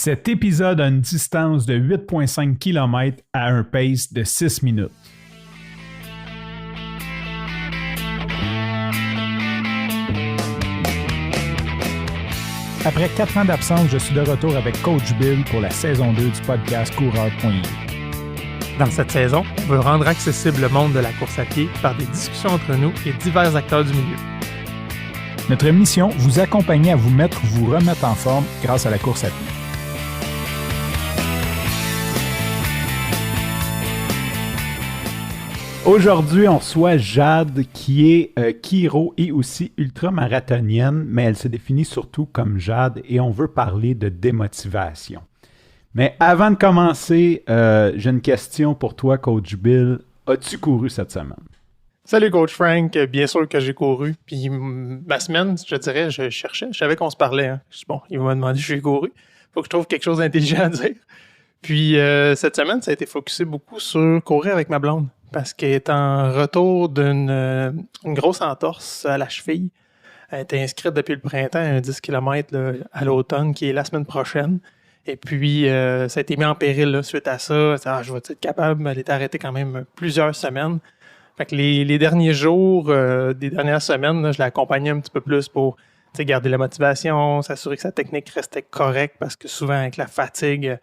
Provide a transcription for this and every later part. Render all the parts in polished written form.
Cet épisode a une distance de 8,5 km à un pace de 6 minutes. Après 4 ans d'absence, je suis de retour avec Coach Bill pour la saison 2 du podcast Coureur.ie. Dans cette saison, on veut rendre accessible le monde de la course à pied par des discussions entre nous et divers acteurs du milieu. Notre mission, vous accompagner à vous remettre en forme grâce à la course à pied. Aujourd'hui, on reçoit Jade qui est chiro et aussi ultramarathonienne, mais elle se définit surtout comme Jade et on veut parler de démotivation. Mais avant de commencer, j'ai une question pour toi, Coach Bill. As-tu couru cette semaine? Salut Coach Frank, bien sûr que j'ai couru. Puis ma semaine, je dirais, je cherchais, je savais qu'on se parlait. Hein. Je dis, bon, il m'a demandé si j'ai couru. Faut que je trouve quelque chose d'intelligent à dire. Puis cette semaine, ça a été focusé beaucoup sur courir avec ma blonde. Parce qu'elle est en retour d'une grosse entorse à la cheville. Elle était inscrite depuis le printemps à un 10 km là, à l'automne, qui est la semaine prochaine. Et puis, ça a été mis en péril là, suite à ça. Je vais être capable? Elle était arrêtée quand même plusieurs semaines. Fait que les derniers jours, des dernières semaines, là, je l'ai accompagnée un petit peu plus pour garder la motivation, s'assurer que sa technique restait correcte parce que souvent, avec la fatigue,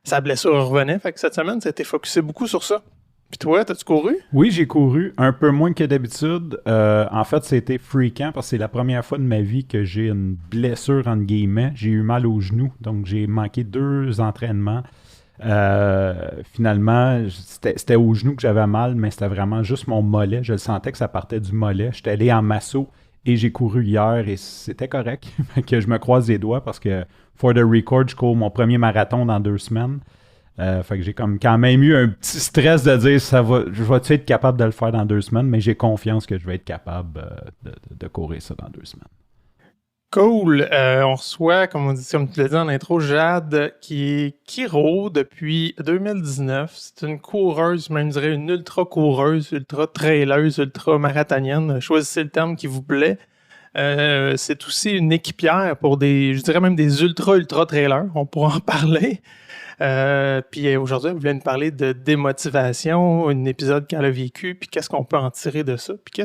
sa blessure revenait. Fait que cette semaine, ça a été focusé beaucoup sur ça. Puis toi, t'as-tu couru? Oui, j'ai couru, un peu moins que d'habitude. En fait, c'était fréquent parce que c'est la première fois de ma vie que j'ai une blessure, entre guillemets. J'ai eu mal au genou, donc j'ai manqué 2 entraînements. Finalement, c'était au genou que j'avais mal, mais c'était vraiment juste mon mollet. Je le sentais que ça partait du mollet. J'étais allé en Masso et j'ai couru hier et c'était correct. Fait que je me croise les doigts parce que, for the record, je cours mon premier marathon dans 2 semaines. Fait que j'ai comme quand même eu un petit stress de dire je vais-tu être capable de le faire dans 2 semaines, mais j'ai confiance que je vais être capable de courir ça dans 2 semaines. Cool. On reçoit, comme tu l'as dit en intro, Jade, qui est chiro depuis 2019. C'est une coureuse, même je dirais une ultra-coureuse, ultra-traileuse, ultra-marathonienne. Choisissez le terme qui vous plaît. C'est aussi une équipière pour je dirais même des ultra-trailers. On pourra en parler. Puis aujourd'hui, elle voulait nous parler de démotivation, un épisode qu'elle a vécu, puis qu'est-ce qu'on peut en tirer de ça, puis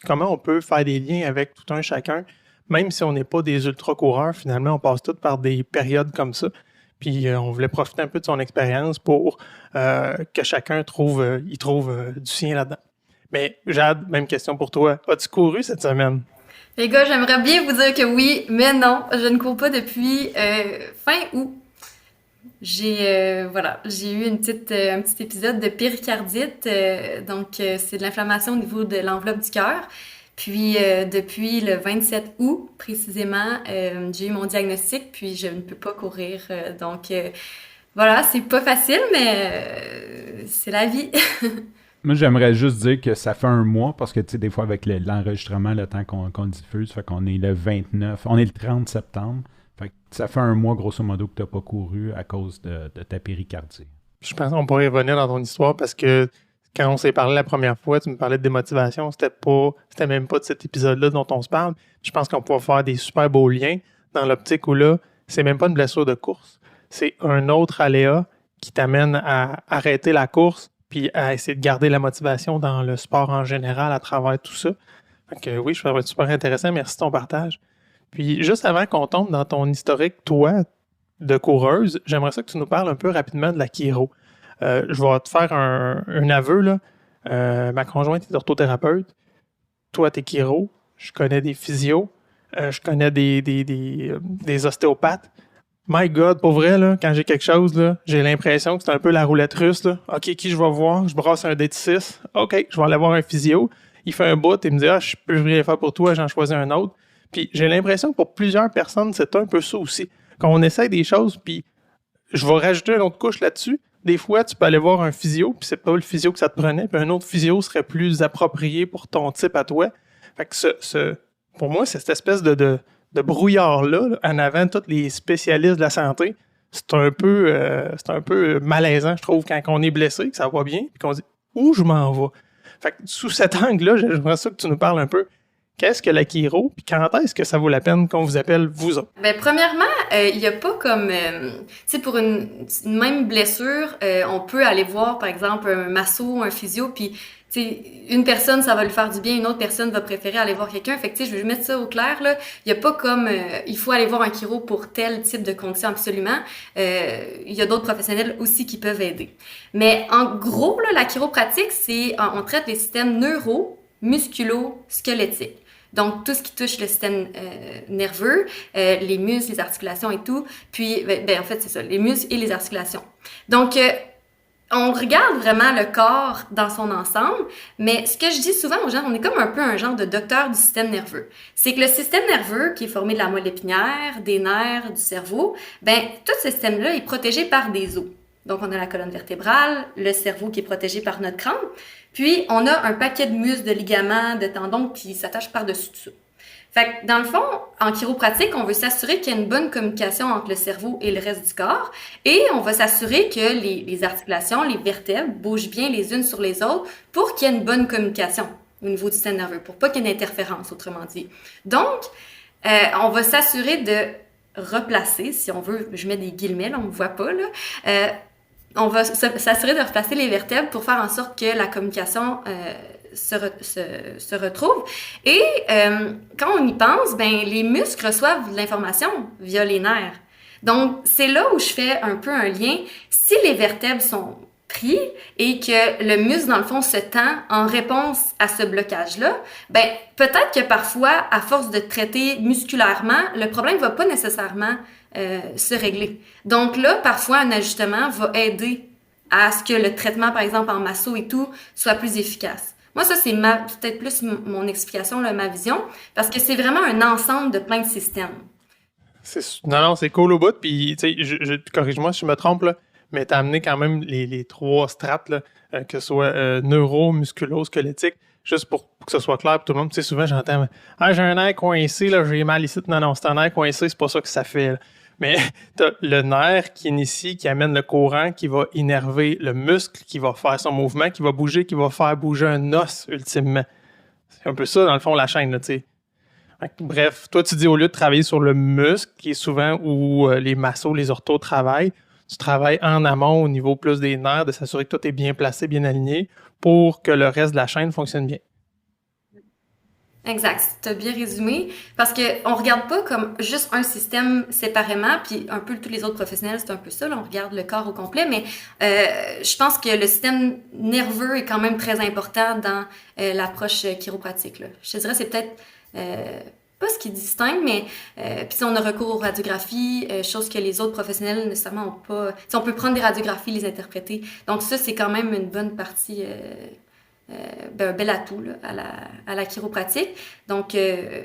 comment on peut faire des liens avec tout un chacun, même si on n'est pas des ultra-coureurs, finalement, on passe tous par des périodes comme ça. Puis on voulait profiter un peu de son expérience pour que chacun trouve du sien là-dedans. Mais Jade, même question pour toi. As-tu couru cette semaine? Les gars, j'aimerais bien vous dire que oui, mais non, je ne cours pas depuis fin août. J'ai eu un petit épisode de péricardite, donc c'est de l'inflammation au niveau de l'enveloppe du cœur. Puis depuis le 27 août précisément, j'ai eu mon diagnostic, puis je ne peux pas courir. Donc voilà, c'est pas facile, mais c'est la vie. Moi, j'aimerais juste dire que ça fait un mois, parce que, tu sais, des fois, avec l'enregistrement, le temps qu'on le diffuse, fait qu'on est le 29, on est le 30 septembre. Fait que ça fait un mois, grosso modo, que tu n'as pas couru à cause de ta péricardie. Je pense qu'on pourrait revenir dans ton histoire parce que quand on s'est parlé la première fois, tu me parlais de démotivation, c'était même pas de cet épisode-là dont on se parle. Je pense qu'on pourra faire des super beaux liens dans l'optique où là, c'est même pas une blessure de course. C'est un autre aléa qui t'amène à arrêter la course puis à essayer de garder la motivation dans le sport en général à travers tout ça. Donc oui, je trouve ça super intéressant. Merci de ton partage. Puis, juste avant qu'on tombe dans ton historique, toi, de coureuse, j'aimerais ça que tu nous parles un peu rapidement de la chiro. Je vais te faire un aveu, là. Ma conjointe est orthothérapeute. Toi, t'es chiro. Je connais des physios. Je connais des ostéopathes. My God, pour vrai, là, quand j'ai quelque chose, là, j'ai l'impression que c'est un peu la roulette russe, là. OK, qui je vais voir? Je brasse un DT6. OK, je vais aller voir un physio. Il fait un bout et il me dit « je peux rien faire pour toi, j'en choisis un autre. » Puis j'ai l'impression que pour plusieurs personnes, c'est un peu ça aussi. Quand on essaie des choses, puis je vais rajouter une autre couche là-dessus, des fois, tu peux aller voir un physio, puis c'est pas le physio que ça te prenait, puis un autre physio serait plus approprié pour ton type à toi. Fait que pour moi, c'est cette espèce de brouillard-là, là, en avant tous les spécialistes de la santé, c'est un peu malaisant, je trouve, quand on est blessé, que ça va bien, puis qu'on dit « où je m'en vais? » Fait que sous cet angle-là, j'aimerais ça que tu nous parles un peu. Qu'est-ce que la chiro? Puis quand est-ce que ça vaut la peine qu'on vous appelle vous autres? Ben, premièrement, il y a pas comme, tu sais, pour une même blessure, on peut aller voir, par exemple, un masso, un physio, puis, tu sais, une personne, ça va lui faire du bien, une autre personne va préférer aller voir quelqu'un. Fait que, tu sais, je vais mettre ça au clair, là. Il y a pas comme, il faut aller voir un chiro pour tel type de condition, absolument. Il y a d'autres professionnels aussi qui peuvent aider. Mais en gros, là, la chiropratique, on traite les systèmes musculo-squelettiques. Donc, tout ce qui touche le système nerveux, les muscles, les articulations et tout. Puis, en fait, c'est ça, les muscles et les articulations. Donc, on regarde vraiment le corps dans son ensemble, mais ce que je dis souvent aux gens, on est comme un peu un genre de docteur du système nerveux. C'est que le système nerveux, qui est formé de la moelle épinière, des nerfs, du cerveau, tout ce système-là est protégé par des os. Donc, on a la colonne vertébrale, le cerveau qui est protégé par notre crâne, puis on a un paquet de muscles, de ligaments, de tendons qui s'attachent par-dessus tout ça. Fait que, dans le fond, en chiropratique, on veut s'assurer qu'il y a une bonne communication entre le cerveau et le reste du corps, et on va s'assurer que les articulations, les vertèbres bougent bien les unes sur les autres pour qu'il y ait une bonne communication au niveau du système nerveux, pour pas qu'il y ait une interférence, autrement dit. Donc, on va s'assurer de replacer, si on veut, je mets des guillemets, là, on ne voit pas, là, on va s'assurer de replacer les vertèbres pour faire en sorte que la communication se retrouve. Et quand on y pense, les muscles reçoivent de l'information via les nerfs. Donc, c'est là où je fais un peu un lien. Si les vertèbres sont pris et que le muscle, dans le fond, se tend en réponse à ce blocage-là, peut-être que parfois, à force de traiter musculairement, le problème ne va pas nécessairement se régler. Donc là, parfois, un ajustement va aider à ce que le traitement, par exemple, en masso et tout, soit plus efficace. Moi, ça, c'est peut-être plus mon explication, là, ma vision, parce que c'est vraiment un ensemble de plein de systèmes. Non, c'est cool au bout. Puis, tu sais, corrige-moi si je me trompe, là, mais tu as amené quand même les trois strates, là, que ce soit neuro, musculo, squelettique, juste pour que ce soit clair pour tout le monde. Tu sais, souvent, j'entends « Ah, j'ai un nerf coincé, là, j'ai mal ici. » Non, c'est un nerf coincé, c'est pas ça que ça fait, là. Mais t'as le nerf qui initie, qui amène le courant, qui va innerver le muscle, qui va faire son mouvement, qui va bouger, qui va faire bouger un os, ultimement. C'est un peu ça, dans le fond, la chaîne, là, tu sais. Bref, toi, tu dis, au lieu de travailler sur le muscle, qui est souvent où les massos, les orthos travaillent, tu travailles en amont au niveau plus des nerfs, de s'assurer que tout est bien placé, bien aligné, pour que le reste de la chaîne fonctionne bien. Exact, tu as bien résumé, parce qu'on regarde pas comme juste un système séparément, puis un peu tous les autres professionnels, c'est un peu ça, là, on regarde le corps au complet, mais je pense que le système nerveux est quand même très important dans l'approche chiropratique, là. Je te dirais, c'est peut-être pas ce qui distingue, mais puis on a recours aux radiographies, chose que les autres professionnels nécessairement n'ont pas. On peut prendre des radiographies, les interpréter, donc ça, c'est quand même une bonne partie... un bel atout là, à la chiropratique. Donc,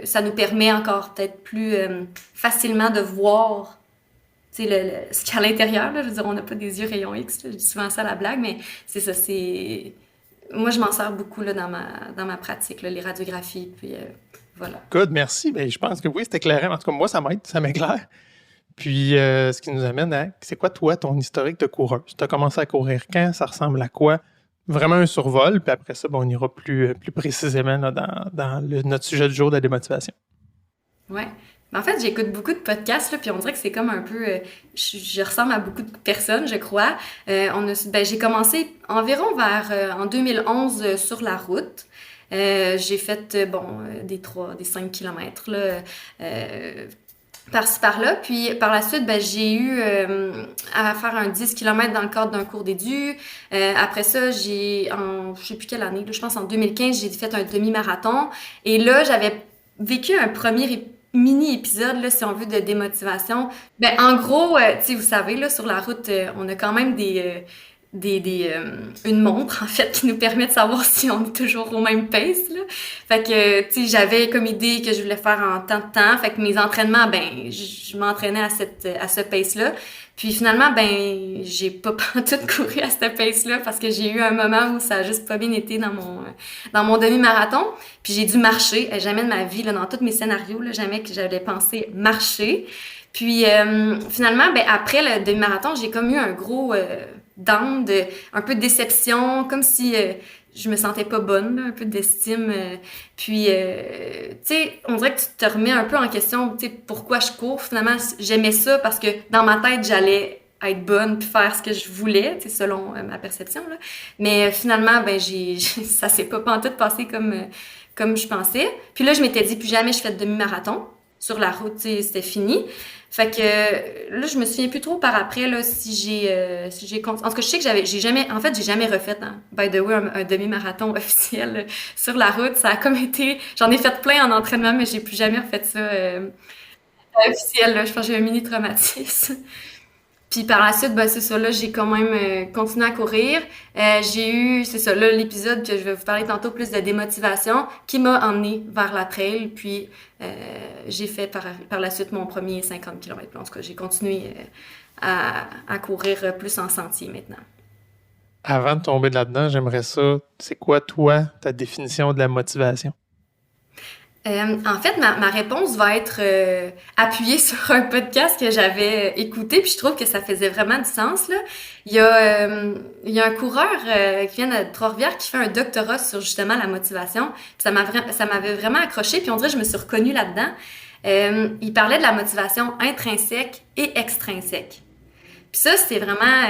ça nous permet encore peut-être plus facilement de voir ce qu'il y a à l'intérieur. Là. Je veux dire, on n'a pas des yeux rayons X. Là. Je dis souvent ça à la blague, mais c'est ça. Moi, je m'en sers beaucoup là, dans ma pratique, là, les radiographies. Puis, voilà. Good, merci. Je pense que oui, c'est éclairant. En tout cas, moi, ça m'aide, ça m'éclaire. Puis, ce qui nous amène à... C'est quoi, toi, ton historique de coureuse? Tu as commencé à courir quand? Ça ressemble à quoi? Vraiment un survol, puis après ça, on ira plus précisément là, dans notre sujet du jour de la démotivation. Ouais. En fait, j'écoute beaucoup de podcasts, là, puis on dirait que c'est comme un peu... je ressemble à beaucoup de personnes, je crois. J'ai commencé environ en 2011 sur la route. J'ai fait, des 5 kilomètres, là, par-ci, par-là. Puis, par la suite, j'ai eu à faire un 10 km dans le cadre d'un cours d'édu. Après ça, je sais plus quelle année, là, je pense en 2015, j'ai fait un demi-marathon. Et là, j'avais vécu un premier mini-épisode, là, si on veut, de démotivation. En gros, vous savez, là, sur la route, on a quand même une montre, en fait, qui nous permet de savoir si on est toujours au même pace, là. Fait que, j'avais comme idée que je voulais faire en tant de temps. Fait que mes entraînements, je m'entraînais à ce pace-là. Puis finalement, j'ai pas tout couru à ce pace-là parce que j'ai eu un moment où ça a juste pas bien été dans mon demi-marathon. Puis j'ai dû marcher. Jamais de ma vie, là, dans tous mes scénarios, là, jamais que j'avais pensé marcher. Puis finalement, après le demi-marathon, j'ai comme eu un gros... un peu de déception, comme si je me sentais pas bonne, là, un peu d'estime. Puis, tu sais, on dirait que tu te remets un peu en question, tu sais, pourquoi je cours. Finalement, j'aimais ça parce que dans ma tête, j'allais être bonne puis faire ce que je voulais, tu sais, selon ma perception, là. Mais finalement, ben, ça s'est pas pantoute passé comme je pensais. Puis là, je m'étais dit, plus jamais je fais de demi-marathon. Sur la route, tu sais, c'était fini. Fait que là, je me souviens plus trop par après, là, si j'ai en tout cas, je sais que j'ai jamais refait, hein, by the way, un demi-marathon officiel sur la route. Ça a comme été, j'en ai fait plein en entraînement, mais j'ai plus jamais refait ça officiel, là. Je pense que j'ai un mini traumatisme. Puis par la suite, ben c'est ça, là, j'ai quand même continué à courir. J'ai eu, c'est ça, là, l'épisode que je vais vous parler tantôt, plus de démotivation, qui m'a emmenée vers la trail. Puis j'ai fait par la suite mon premier 50 km. En tout cas, j'ai continué à courir plus en sentier maintenant. Avant de tomber là-dedans, j'aimerais ça. C'est quoi, toi, ta définition de la motivation? En fait, ma réponse va être appuyée sur un podcast que j'avais écouté, puis je trouve que ça faisait vraiment du sens, là. Il y a un coureur qui vient de Trois-Rivières qui fait un doctorat sur justement la motivation. Puis ça m'avait vraiment accroché, puis on dirait que je me suis reconnue là-dedans. Il parlait de la motivation intrinsèque et extrinsèque. Puis ça, c'est vraiment,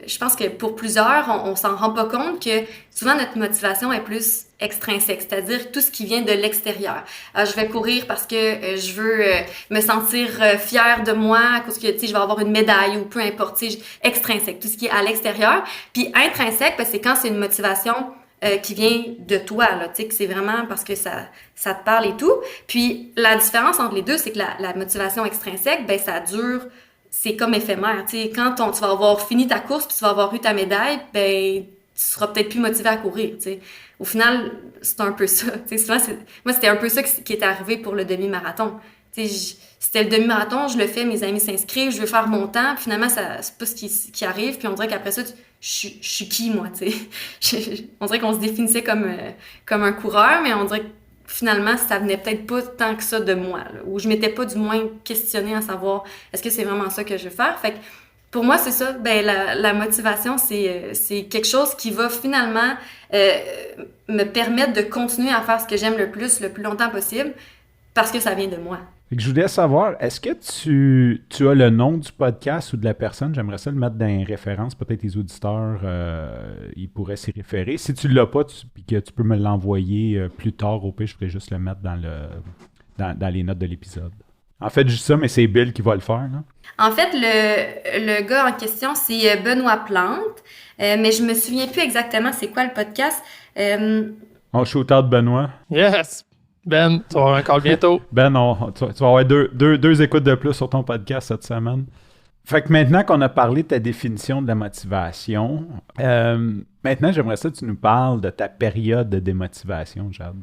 je pense que pour plusieurs, on s'en rend pas compte que souvent notre motivation est plus extrinsèque, c'est-à-dire tout ce qui vient de l'extérieur. Je vais courir parce que je veux me sentir fière de moi, parce que tu sais, je vais avoir une médaille ou peu importe, tu sais, extrinsèque, tout ce qui est à l'extérieur. Puis intrinsèque, ben, c'est quand c'est une motivation qui vient de toi, là, tu sais, que c'est vraiment parce que ça te parle et tout. Puis la différence entre les deux, c'est que la motivation extrinsèque, ben ça dure. C'est comme éphémère, tu sais, quand tu vas avoir fini ta course puis tu vas avoir eu ta médaille, ben tu seras peut-être plus motivé à courir, tu sais. Au final, c'est un peu ça, tu sais, souvent moi c'était un peu ça qui est arrivé pour le demi-marathon. Tu sais, c'était le demi-marathon, je le fais, mes amis s'inscrivent, je veux faire mon temps, puis finalement c'est pas ce qui arrive, puis on dirait qu'après ça je suis qui moi, tu sais. On dirait qu'on se définissait comme un coureur, mais on dirait que finalement, ça venait peut-être pas tant que ça de moi, là, ou je m'étais pas du moins questionnée à savoir est-ce que c'est vraiment ça que je veux faire. Fait que pour moi, c'est ça, ben la motivation, c'est quelque chose qui va finalement me permettre de continuer à faire ce que j'aime le plus longtemps possible parce que ça vient de moi. Fait que je voulais savoir, est-ce que tu as le nom du podcast ou de la personne? J'aimerais ça le mettre dans les références. Peut-être les auditeurs, ils pourraient s'y référer. Si tu ne l'as pas, puis que tu peux me l'envoyer plus tard, au pire, je pourrais juste le mettre dans les notes de l'épisode. En fait, juste ça, mais c'est Bill qui va le faire, là. En fait, le gars en question, c'est Benoît Plante, mais je me souviens plus exactement c'est quoi le podcast. On shoot-out Benoît. Yes! Ben, tu vas avoir un call bientôt. Ben, tu vas avoir deux écoutes de plus sur ton podcast cette semaine. Fait que maintenant qu'on a parlé de ta définition de la motivation, maintenant, j'aimerais ça que tu nous parles de ta période de démotivation, Jade.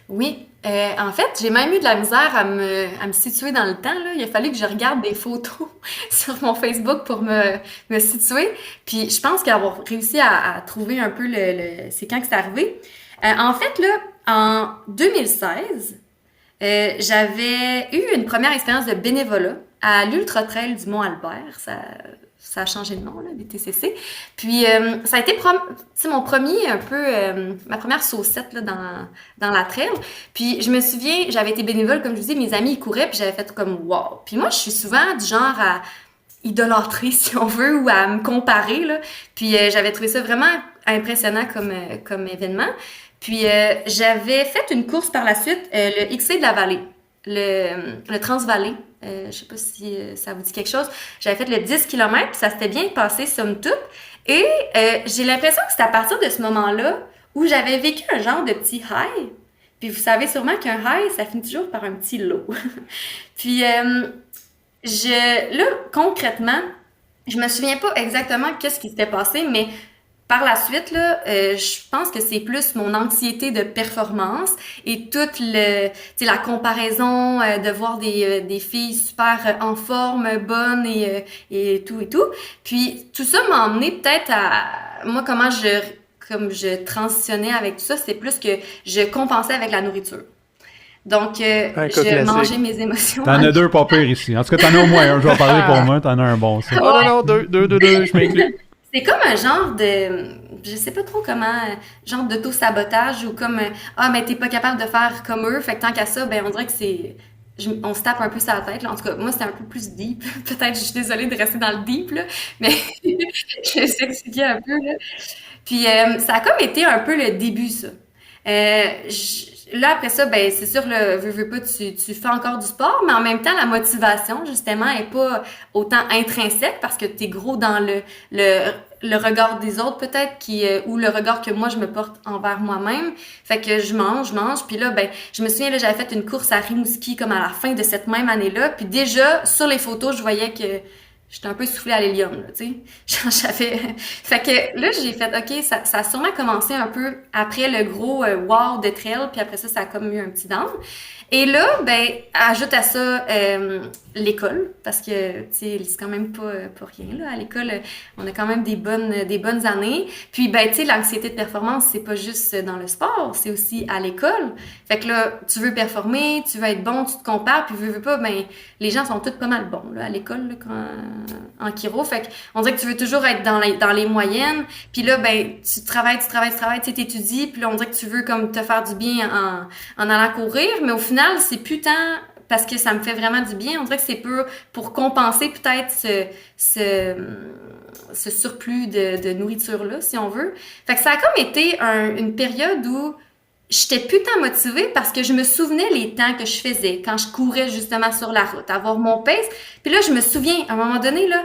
Oui, en fait, j'ai même eu de la misère à me situer dans le temps, là. Il a fallu que je regarde des photos sur mon Facebook pour me situer. Puis je pense qu'avoir réussi à trouver un peu c'est quand que c'est arrivé. En fait, là, en 2016, j'avais eu une première expérience de bénévolat à l'Ultra Trail du Mont-Albert. Ça a changé de nom, là, BTCC. Puis, ça a été mon premier, un peu, ma première saucette là, dans la trail. Puis, je me souviens, j'avais été bénévole, comme je vous dis, mes amis, ils couraient, puis j'avais fait comme « wow ». Puis moi, je suis souvent du genre à idolâtrer, si on veut, ou à me comparer, là. Puis, j'avais trouvé ça vraiment impressionnant comme événement. Puis, j'avais fait une course par la suite, le XC de la Vallée, le Transvallée. Je sais pas si ça vous dit quelque chose. J'avais fait le 10 km, puis ça s'était bien passé, somme toute. Et j'ai l'impression que c'est à partir de ce moment-là où j'avais vécu un genre de petit high. Puis vous savez sûrement qu'un high, ça finit toujours par un petit low. Puis là, concrètement, je me souviens pas exactement qu'est-ce qui s'était passé, mais par la suite, là, je pense que c'est plus mon anxiété de performance et toute la comparaison de voir des filles super en forme, bonnes et tout et tout. Puis tout ça m'a emmené peut-être à moi comme je transitionnais avec tout ça, c'est plus que je compensais avec la nourriture. Donc, je mangeais mes émotions. T'en as deux pas pires ici. En tout cas, t'en as au moins un. Je vais parler pour moi. T'en as un bon, ça. Oh non, deux, je m'inclus. C'est comme un genre de, je sais pas trop comment, genre d'auto-sabotage ou comme, ah, mais t'es pas capable de faire comme eux, fait que tant qu'à ça, ben, on dirait que on se tape un peu sur la tête, là. En tout cas, moi, c'était un peu plus deep. Peut-être, je suis désolée de rester dans le deep, là, mais je vais s'expliquer un peu, là. Puis, ça a comme été un peu le début, ça. Là, après ça, ben, c'est sûr, là, veux pas, tu fais encore du sport, mais en même temps, la motivation, justement, est pas autant intrinsèque parce que t'es gros dans le regard des autres, peut-être, ou le regard que moi, je me porte envers moi-même. Fait que je mange, puis là, ben, je me souviens, là, j'avais fait une course à Rimouski comme à la fin de cette même année-là, puis déjà, sur les photos, je voyais que j'étais un peu soufflée à l'hélium, là, tu sais. Genre, fait que là, j'ai fait, OK, ça a sûrement commencé un peu après le gros wow de trail, puis après ça, ça a comme eu un petit down. Et là, ben, ajoute à ça l'école, parce que, tu sais, c'est quand même pas rien, là. À l'école, on a quand même des bonnes années. Puis, ben, tu sais, l'anxiété de performance, c'est pas juste dans le sport, c'est aussi à l'école. Fait que là, tu veux performer, tu veux être bon, tu te compares, puis veux pas, ben, les gens sont tous pas mal bons, là, à l'école, là, en chiro. Fait qu'on dirait que tu veux toujours être dans les moyennes. Puis là, ben, tu travailles, tu sais, t'étudies, puis là, on dirait que tu veux comme te faire du bien en allant courir, mais au final, c'est plus tant parce que ça me fait vraiment du bien. On dirait que c'est pour compenser peut-être ce surplus de nourriture-là, si on veut. Fait que ça a comme été une période où j'étais plus tant motivée parce que je me souvenais les temps que je faisais quand je courais justement sur la route, avoir mon pace. Puis là, je me souviens, à un moment donné, là,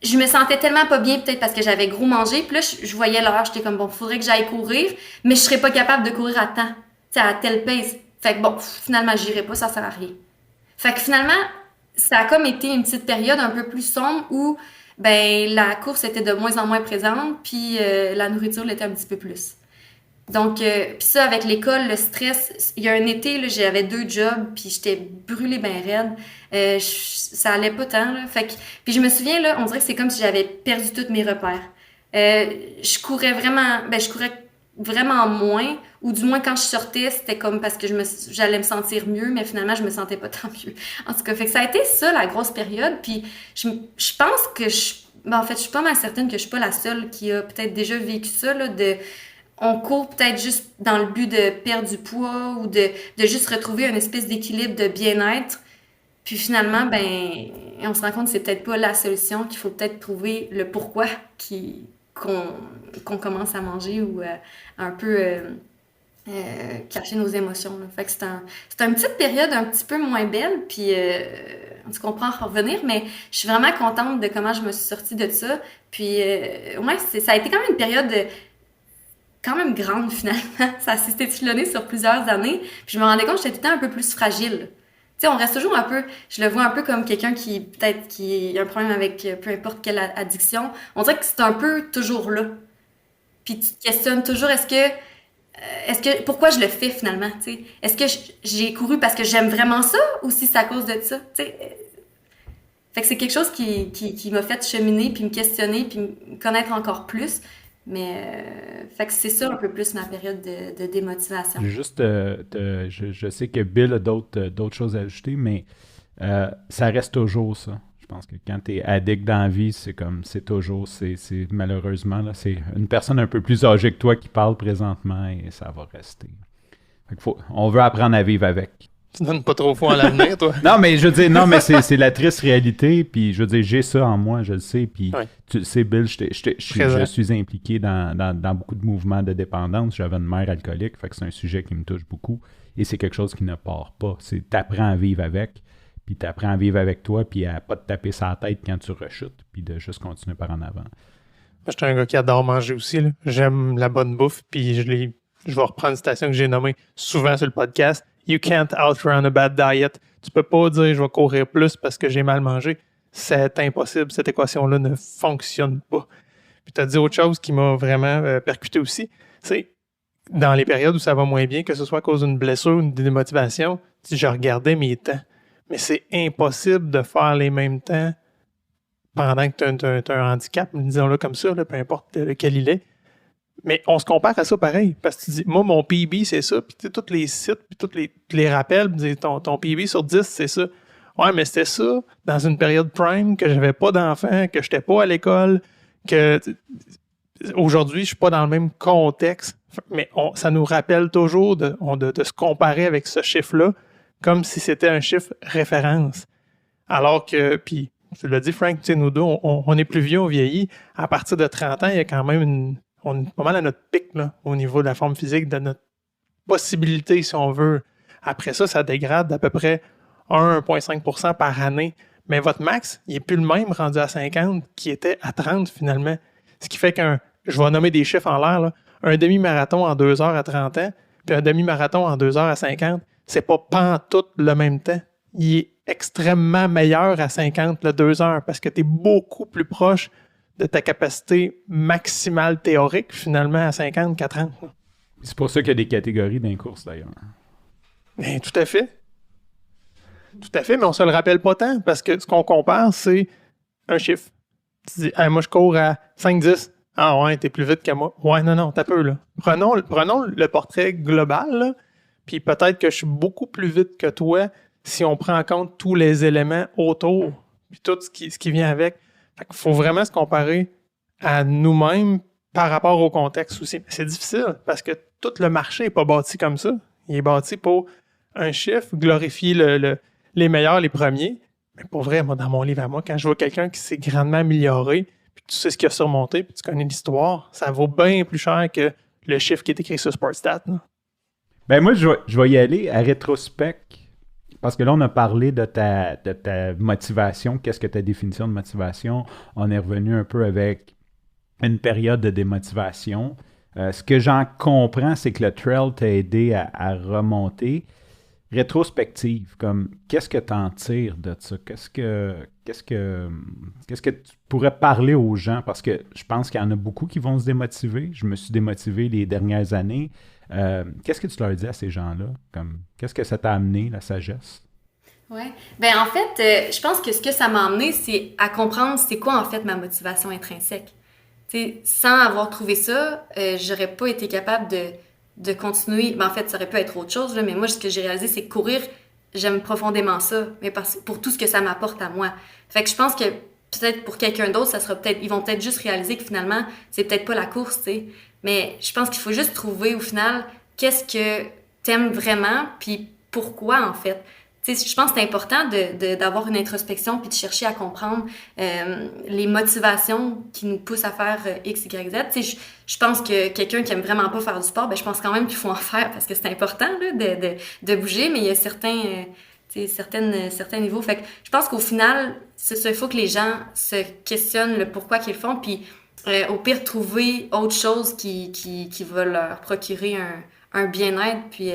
je me sentais tellement pas bien, peut-être parce que j'avais gros mangé. Puis là, je voyais l'heure, j'étais comme, bon, faudrait que j'aille courir, mais je serais pas capable de courir à temps, tu sais, à telle pace. Fait que bon, finalement, j'irai pas, ça sert à rien. Fait que finalement, ça a comme été une petite période un peu plus sombre où, ben, la course était de moins en moins présente, puis la nourriture l'était un petit peu plus. Donc, puis ça, avec l'école, le stress, il y a un été, là, j'avais 2 jobs, puis j'étais brûlée ben raide. Ça allait pas tant, là. Fait que, puis je me souviens, là, on dirait que c'est comme si j'avais perdu tous mes repères. Je courais vraiment moins, ou du moins quand je sortais, c'était comme parce que j'allais me sentir mieux, mais finalement, je me sentais pas tant mieux. En tout cas, fait que ça a été ça, la grosse période, puis je pense que en fait, je suis pas mal certaine que je suis pas la seule qui a peut-être déjà vécu ça, là, on court peut-être juste dans le but de perdre du poids ou de juste retrouver une espèce d'équilibre de bien-être. Puis finalement, ben, on se rend compte que c'est peut-être pas la solution, qu'il faut peut-être trouver le pourquoi qu'on commence à manger ou un peu cacher nos émotions, là. Fait que c'est une petite période un petit peu moins belle, puis on se comprend en revenir, mais je suis vraiment contente de comment je me suis sortie de ça. Puis ouais, ça a été quand même une période quand même grande finalement. Ça s'est échelonné sur plusieurs années. Puis je me rendais compte que j'étais tout le temps un peu plus fragile. Tu sais, on reste toujours un peu, je le vois un peu comme quelqu'un qui a un problème avec peu importe quelle addiction. On dirait que c'est un peu toujours là. Puis tu te questionnes toujours, pourquoi je le fais finalement, tu sais? Est-ce que j'ai couru parce que j'aime vraiment ça ou si c'est à cause de ça, tu sais? Fait que c'est quelque chose qui m'a fait cheminer puis me questionner puis me connaître encore plus. Mais fait que c'est ça un peu plus ma période de démotivation. Juste, je sais que Bill a d'autres choses à ajouter, mais ça reste toujours ça. Je pense que quand tu es addict dans la vie, c'est malheureusement, là, c'est une personne un peu plus âgée que toi qui parle présentement et ça va rester. Fait que on veut apprendre à vivre avec. Tu donnes pas trop foi à l'avenir, toi. Non, mais je veux dire, non, mais c'est la triste réalité. Puis je veux dire, j'ai ça en moi, je le sais. Puis ouais. Tu le sais, Bill, je suis impliqué dans beaucoup de mouvements de dépendance. J'avais une mère alcoolique, fait que c'est un sujet qui me touche beaucoup. Et c'est quelque chose qui ne part pas. T'apprends à vivre avec, puis t'apprends à vivre avec toi, puis à pas te taper sa tête quand tu rechutes, puis de juste continuer par en avant. Moi, je suis un gars qui adore manger aussi, là. J'aime la bonne bouffe, puis je vais reprendre une citation que j'ai nommée souvent sur le podcast. You can't outrun a bad diet. Tu peux pas dire je vais courir plus parce que j'ai mal mangé. C'est impossible. Cette équation-là ne fonctionne pas. Puis tu as dit autre chose qui m'a vraiment percuté aussi. C'est dans les périodes où ça va moins bien, que ce soit à cause d'une blessure ou d'une démotivation, je regardais mes temps. Mais c'est impossible de faire les mêmes temps pendant que tu as un handicap, disons-le comme ça, là, peu importe lequel il est. Mais on se compare à ça pareil. Parce que tu dis, moi, mon PB, c'est ça. Puis tu sais, tous les sites, puis tous les rappels, ton PB sur 10, c'est ça. Ouais, mais c'était ça dans une période prime, que j'avais pas d'enfants, que j'étais pas à l'école, que aujourd'hui, je suis pas dans le même contexte, mais ça nous rappelle toujours de se comparer avec ce chiffre-là comme si c'était un chiffre référence. Alors que, puis tu l'as dit, Frank, tu sais, nous deux, on est plus vieux, on vieillit. À partir de 30 ans, il y a quand même on est pas mal à notre pic là, au niveau de la forme physique, de notre possibilité, si on veut. Après ça, ça dégrade d'à peu près 1,5% par année. Mais votre max, il n'est plus le même rendu à 50 qui était à 30 finalement. Ce qui fait je vais nommer des chiffres en l'air, là, un demi-marathon en 2 heures à 30 ans, puis un demi-marathon en 2 heures à 50, c'est pas pantoute le même temps. Il est extrêmement meilleur à 50, le 2 heures, parce que tu es beaucoup plus proche de ta capacité maximale théorique, finalement, à 50 qu'à 30. C'est pour ça qu'il y a des catégories dans les courses, d'ailleurs. Bien, tout à fait. Tout à fait, mais on se le rappelle pas tant, parce que ce qu'on compare, c'est un chiffre. Tu dis, moi, je cours à 5-10. Ah ouais, t'es plus vite que moi. Ouais, non, t'as peu, là. Prenons le portrait global, là, puis peut-être que je suis beaucoup plus vite que toi si on prend en compte tous les éléments autour, puis tout ce qui vient avec. Fait qu'il faut vraiment se comparer à nous-mêmes par rapport au contexte aussi. C'est difficile, parce que tout le marché n'est pas bâti comme ça. Il est bâti pour un chiffre, glorifier les meilleurs, les premiers. Mais pour vrai, moi, dans mon livre à moi, quand je vois quelqu'un qui s'est grandement amélioré, puis tu sais ce qu'il a surmonté, puis tu connais l'histoire, ça vaut bien plus cher que le chiffre qui est écrit sur Sportstat. Là. Ben moi, je vais y aller à rétrospect, parce que là, on a parlé de ta motivation. Qu'est-ce que ta définition de motivation? On est revenu un peu avec une période de démotivation. Ce que j'en comprends, c'est que le trail t'a aidé à remonter. Rétrospective, comme qu'est-ce que tu en tires de ça? Qu'est-ce que tu pourrais parler aux gens? Parce que je pense qu'il y en a beaucoup qui vont se démotiver. Je me suis démotivé les dernières années. Qu'est-ce que tu leur dis à ces gens-là? Comme, qu'est-ce que ça t'a amené, la sagesse? Ouais. Ben en fait, je pense que ce que ça m'a amené, c'est à comprendre c'est quoi en fait ma motivation intrinsèque. T'sais, sans avoir trouvé ça, j'aurais pas été capable de continuer. Ben, en fait, ça aurait pu être autre chose, là, mais moi, ce que j'ai réalisé, c'est que courir, j'aime profondément ça, mais pour tout ce que ça m'apporte à moi. Fait que je pense que peut-être pour quelqu'un d'autre, ils vont peut-être juste réaliser que finalement, c'est peut-être pas la course, tu sais. Mais je pense qu'il faut juste trouver au final qu'est-ce que t'aimes vraiment, puis pourquoi en fait. Tu sais, je pense que c'est important d'avoir une introspection puis de chercher à comprendre les motivations qui nous poussent à faire X, Y, Z. Tu sais, je pense que quelqu'un qui aime vraiment pas faire du sport, ben je pense quand même qu'il faut en faire parce que c'est important là, de bouger, mais il y a certains niveaux. Fait que je pense qu'au final, il faut que les gens se questionnent le pourquoi qu'ils le font, puis au pire, trouver autre chose qui va leur procurer un bien-être, puis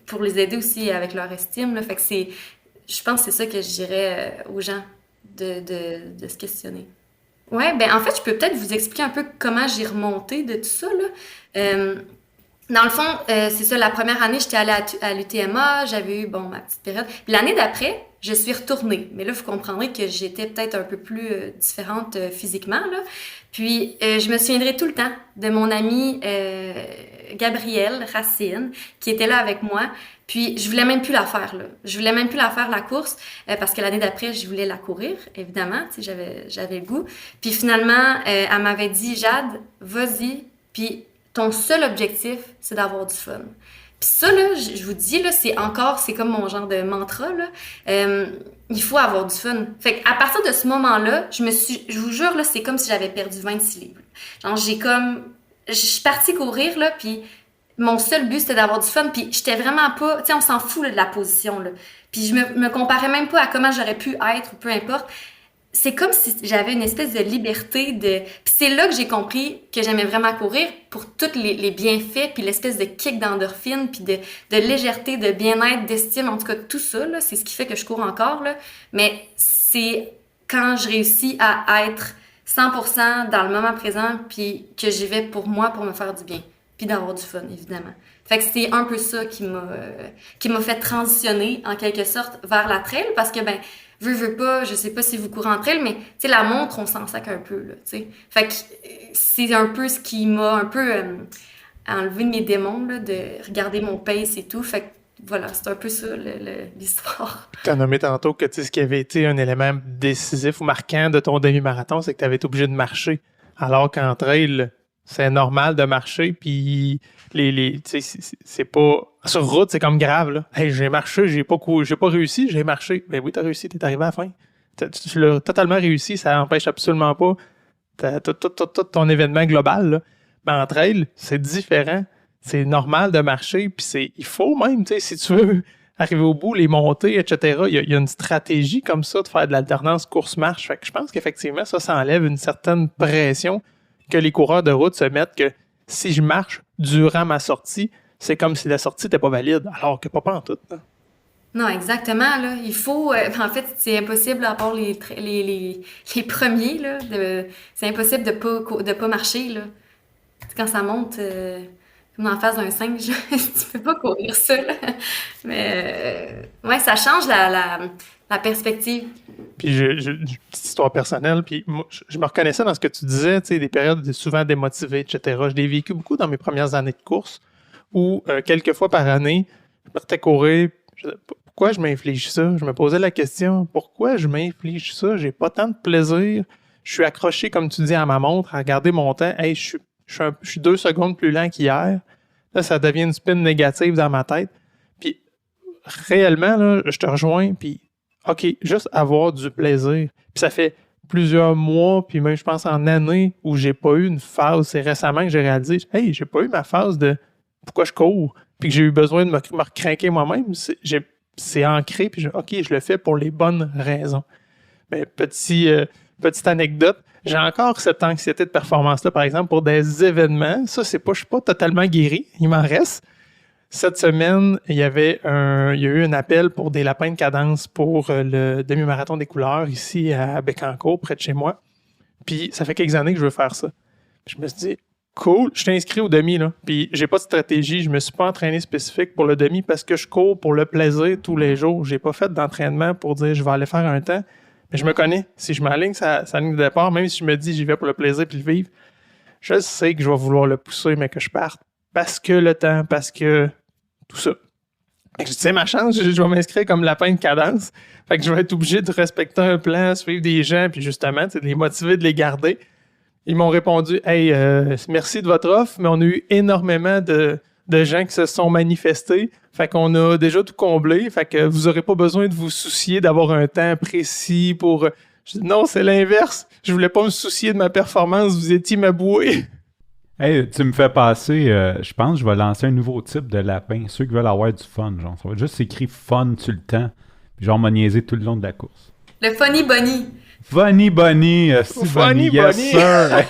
pour les aider aussi avec leur estime. Là. Fait que je pense que c'est ça que je dirais aux gens, de se questionner. Ouais, ben en fait, je peux peut-être vous expliquer un peu comment j'ai remonté de tout ça, là. Dans le fond, c'est ça, la première année, j'étais allée à l'UTMA, j'avais eu, ma petite période. Puis l'année d'après, je suis retournée. Mais là, vous comprendrez que j'étais peut-être un peu plus différente physiquement, là. Puis, je me souviendrai tout le temps de mon amie Gabrielle Racine, qui était là avec moi. Puis, je voulais même plus la faire, là. Je voulais même plus la faire, la course, parce que l'année d'après, je voulais la courir, évidemment. Tu sais, j'avais le goût. Puis finalement, elle m'avait dit, Jade, vas-y, puis ton seul objectif, c'est d'avoir du fun. Puis ça, là, je vous dis, là, c'est comme mon genre de mantra, là. Il faut avoir du fun. Fait qu'à partir de ce moment-là, je vous jure, là, c'est comme si j'avais perdu 26 livres. Genre, je suis partie courir, là, puis mon seul but, c'était d'avoir du fun, puis j'étais vraiment pas, tu sais, on s'en fout, là, de la position, là. Puis je me comparais même pas à comment j'aurais pu être, ou peu importe. C'est comme si j'avais une espèce de liberté Puis c'est là que j'ai compris que j'aimais vraiment courir pour tous les bienfaits, puis l'espèce de kick d'endorphine, puis de légèreté, de bien-être, d'estime, en tout cas tout ça, là, c'est ce qui fait que je cours encore, là. Mais c'est quand je réussis à être 100% dans le moment présent, puis que j'y vais pour moi, pour me faire du bien, puis d'avoir du fun, évidemment. Fait que c'est un peu ça qui m'a fait transitionner, en quelque sorte, vers la trail, parce que, veux pas, je sais pas si vous courez entre elles, mais tu sais, la montre, on s'en sac un peu, là, tu sais. Fait que c'est un peu ce qui m'a un peu enlevé de mes démons, là, de regarder mon pace et tout. Fait que voilà, c'est un peu ça l'histoire. Tu as nommé tantôt que ce qui avait été un élément décisif ou marquant de ton demi-marathon, c'est que tu avais été obligé de marcher. Alors qu'en trail, c'est normal de marcher, puis c'est pas... Sur route, c'est comme grave, là. Hey, j'ai marché, j'ai pas réussi, j'ai marché. Ben oui, t'as réussi, t'es arrivé à la fin. Tu l'as totalement réussi, ça n'empêche absolument pas tout ton événement global, là. Mais en trail, c'est différent. C'est normal de marcher, puis il faut même, si tu veux arriver au bout, les montées, etc. Il y a une stratégie comme ça de faire de l'alternance course-marche. Fait que je pense qu'effectivement, ça enlève une certaine pression que les coureurs de route se mettent que si je marche durant ma sortie, c'est comme si la sortie n'était pas valide, alors que pas en tout. Là. Non, exactement. Là. Il faut... en fait, c'est impossible, à part les premiers, là, c'est impossible de pas marcher. Là. Quand ça monte comme en face d'un singe, tu peux pas courir ça. Là. Mais ouais, ça change la perspective. Puis j'ai une petite histoire personnelle, puis moi, je me reconnaissais dans ce que tu disais, tu sais, des périodes souvent démotivées, etc. Je l'ai vécu beaucoup dans mes premières années de course, où quelques fois par année, je partais courir. Pourquoi je m'inflige ça? Je me posais la question, pourquoi je m'inflige ça? J'ai pas tant de plaisir. Je suis accroché, comme tu dis, à ma montre, à regarder mon temps. Hey, je suis 2 secondes plus lent qu'hier. Là, ça devient une spin négative dans ma tête. Puis, réellement, là, je te rejoins, puis OK, juste avoir du plaisir. Puis ça fait plusieurs mois, puis même, je pense, en années, où j'ai pas eu une phase. C'est récemment que j'ai réalisé, hey, j'ai pas eu ma phase de pourquoi je cours, puis que j'ai eu besoin de me recrinquer moi-même. C'est ancré, puis OK, je le fais pour les bonnes raisons. Mais petite anecdote, j'ai encore cette anxiété de performance-là, par exemple, pour des événements. Ça, je suis pas totalement guéri, il m'en reste. Cette semaine, il y a eu un appel pour des lapins de cadence pour le demi-marathon des couleurs ici à Bécancour, près de chez moi. Puis ça fait quelques années que je veux faire ça. Puis je me suis dit, cool, je t'ai inscrit au demi, là. Puis j'ai pas de stratégie, je me suis pas entraîné spécifique pour le demi parce que je cours pour le plaisir tous les jours. J'ai pas fait d'entraînement pour dire je vais aller faire un temps. Mais je me connais. Si je m'aligne sa ligne de départ, même si je me dis j'y vais pour le plaisir puis le vivre, je sais que je vais vouloir le pousser, mais que je parte. Parce que le temps, parce que tout ça. Fait que je dis, ma chance, je vais m'inscrire comme lapin de cadence. Fait que je vais être obligé de respecter un plan, suivre des gens, puis justement, de les motiver, de les garder. Ils m'ont répondu, hey, merci de votre offre, mais on a eu énormément de gens qui se sont manifestés. Fait qu'on a déjà tout comblé. Fait que vous n'aurez pas besoin de vous soucier d'avoir un temps précis pour... Je dis, non, c'est l'inverse. Je voulais pas me soucier de ma performance. Vous étiez ma bouée. Hey, tu me fais passer, je pense que je vais lancer un nouveau type de lapin. Ceux qui veulent avoir du fun, genre. Ça va être juste écrit fun sur le temps. Puis genre m'a niaisé tout le long de la course. Le Funny Bunny. Funny Bunny, Funny yes Bunny. sir.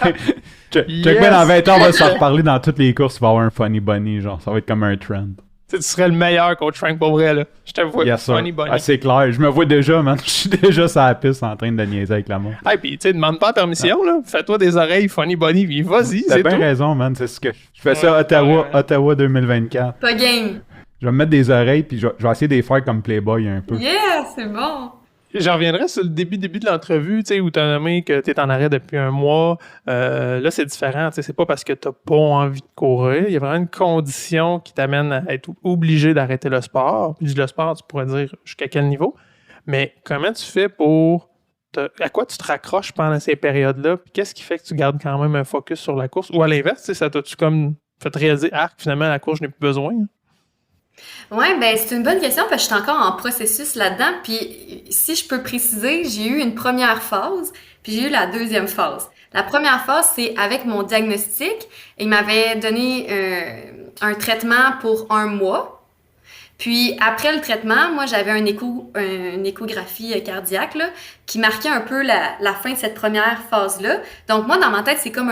Check bien, dans 20 ans, on va se reparler dans toutes les courses, il va y avoir un Funny Bunny, genre. Ça va être comme un trend. Tu serais le meilleur coach Frank pour vrai, là. Je t'avoue, yes, Funny Bunny. Ah, c'est clair. Je me vois déjà, man. Je suis déjà sur la piste en train de niaiser avec la montre. Hey, pis tu sais, demande pas la permission, là. Fais-toi des oreilles, Funny Bunny, puis vas-y, T'as c'est bien tout. raison, man. C'est ce que je fais ça à Ottawa 2024. Pas game. Je vais me mettre des oreilles, puis je vais essayer de les faire comme Playboy un peu. Yeah, c'est bon. J'en reviendrai sur le début de l'entrevue, tu sais, où tu as nommé que tu es en arrêt depuis un mois. Là, c'est différent. Tu sais, c'est pas parce que tu n'as pas envie de courir. Il y a vraiment une condition qui t'amène à être obligé d'arrêter le sport. Puis le sport, tu pourrais dire jusqu'à quel niveau. Mais comment tu fais pour... à quoi tu te raccroches pendant ces périodes-là? Puis qu'est-ce qui fait que tu gardes quand même un focus sur la course? Ou à l'inverse, tu sais, ça t'a-tu comme fait réaliser, finalement, la course, je n'ai plus besoin? Hein? Ouais, ben c'est une bonne question parce que je suis encore en processus là-dedans. Puis si je peux préciser, j'ai eu une première phase, puis j'ai eu la deuxième phase. La première phase, c'est avec mon diagnostic. Il m'avait donné un traitement pour 1 mois. Puis après le traitement, moi j'avais une échographie cardiaque là, qui marquait un peu la fin de cette première phase-là. Donc moi dans ma tête, c'est comme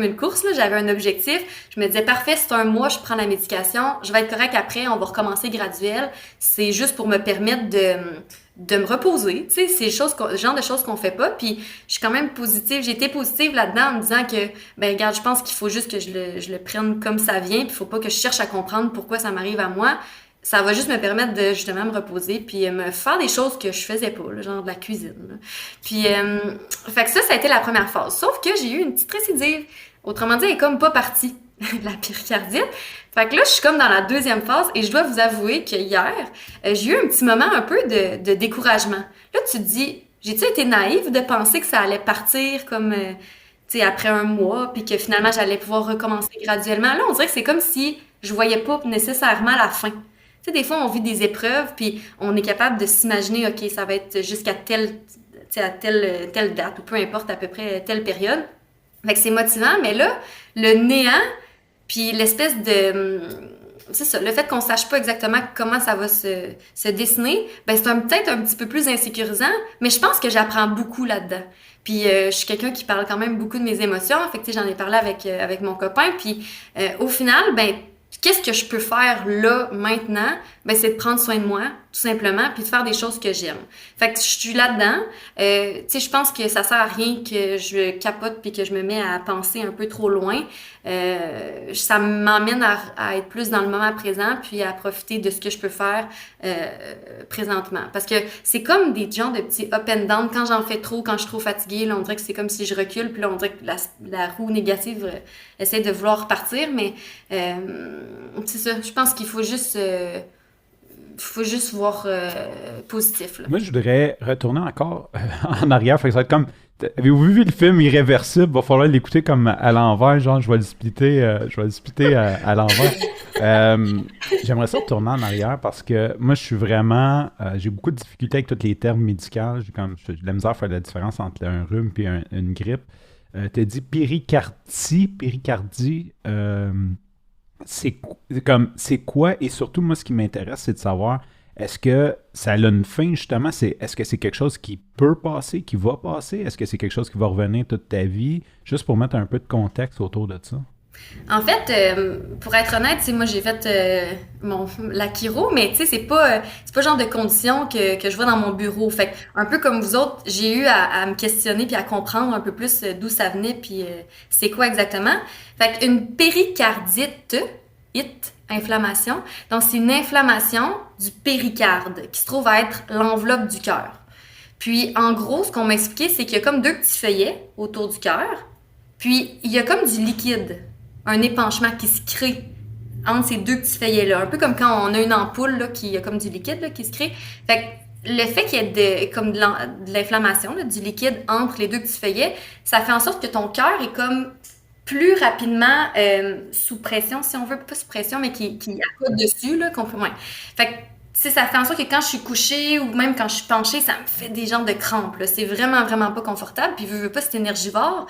une course là, j'avais un objectif. Je me disais parfait, c'est 1 mois, je prends la médication, je vais être correct après, on va recommencer graduel. C'est juste pour me permettre de me reposer. Tu sais, c'est le genre de choses qu'on fait pas. Puis je suis quand même positive, j'ai été positive là-dedans en me disant que ben regarde, je pense qu'il faut juste que je le prenne comme ça vient, puis il faut pas que je cherche à comprendre pourquoi ça m'arrive à moi. Ça va juste me permettre de justement me reposer puis me faire des choses que je faisais pas, là, genre de la cuisine. Là. Puis, fait que ça a été la première phase. Sauf que j'ai eu une petite récidive. Autrement dit, elle est comme pas partie. la péricardite. Fait que là, je suis comme dans la deuxième phase et je dois vous avouer que hier, j'ai eu un petit moment un peu de découragement. Là, tu te dis, j'ai-tu été naïve de penser que ça allait partir comme, tu sais, après un mois, puis que finalement, j'allais pouvoir recommencer graduellement. Là, on dirait que c'est comme si je voyais pas nécessairement la fin. Tu sais, des fois, on vit des épreuves, puis on est capable de s'imaginer, OK, ça va être jusqu'à telle, tu sais, à telle date, ou peu importe, à peu près telle période. Fait que c'est motivant, mais là, le néant, puis l'espèce de... C'est ça, le fait qu'on sache pas exactement comment ça va se dessiner, ben c'est peut-être un petit peu plus insécurisant, mais je pense que j'apprends beaucoup là-dedans. Puis je suis quelqu'un qui parle quand même beaucoup de mes émotions, fait que tu sais, j'en ai parlé avec mon copain, puis au final, ben qu'est-ce que je peux faire là, maintenant? Ben, c'est de prendre soin de moi, tout simplement, puis de faire des choses que j'aime. Fait que je suis là-dedans. Tu sais, je pense que ça sert à rien que je capote puis que je me mets à penser un peu trop loin. Ça m'emmène à être plus dans le moment présent puis à profiter de ce que je peux faire présentement. Parce que c'est comme des genres de petits up and down. Quand j'en fais trop, quand je suis trop fatiguée, là, on dirait que c'est comme si je recule, puis là, on dirait que la roue négative essaie de vouloir repartir, mais c'est ça. Je pense qu'il faut juste voir positif. Là. Moi, je voudrais retourner encore en arrière. Fait que ça va être comme... Avez-vous vu le film Irréversible? Va falloir l'écouter comme à l'envers. Genre, je vais le splitter à l'envers. J'aimerais ça retourner en arrière parce que moi, je suis vraiment... j'ai beaucoup de difficultés avec tous les termes médicaux. J'ai de la misère à faire la différence entre un rhume et une grippe. Tu as dit péricardie. C'est quoi? Et surtout, moi, ce qui m'intéresse, c'est de savoir, est-ce que ça a une fin, justement? Est-ce que c'est quelque chose qui peut passer, qui va passer? Est-ce que c'est quelque chose qui va revenir toute ta vie? Juste pour mettre un peu de contexte autour de ça. En fait, pour être honnête, moi j'ai fait la chiro, mais tu sais c'est pas le genre de conditions que je vois dans mon bureau. Fait que, un peu comme vous autres, j'ai eu à me questionner puis à comprendre un peu plus d'où ça venait puis c'est quoi exactement. Fait qu'une péricardite, inflammation. Donc c'est une inflammation du péricarde qui se trouve à être l'enveloppe du cœur. Puis en gros, ce qu'on m'a expliqué, c'est qu'il y a comme deux petits feuillets autour du cœur. Puis il y a comme du liquide, un épanchement qui se crée entre ces deux petits feuillets-là. Un peu comme quand on a une ampoule là, qui a comme du liquide là, qui se crée. Fait que le fait qu'il y ait de l'inflammation, là, du liquide entre les deux petits feuillets, ça fait en sorte que ton cœur est comme plus rapidement sous pression, si on veut, pas sous pression, mais qui accote dessus, là, ouais. Fait que ça fait en sorte que quand je suis couchée ou même quand je suis penchée, ça me fait des genres de crampes. Là. C'est vraiment, vraiment pas confortable. Puis, veux pas, c'est énergivore.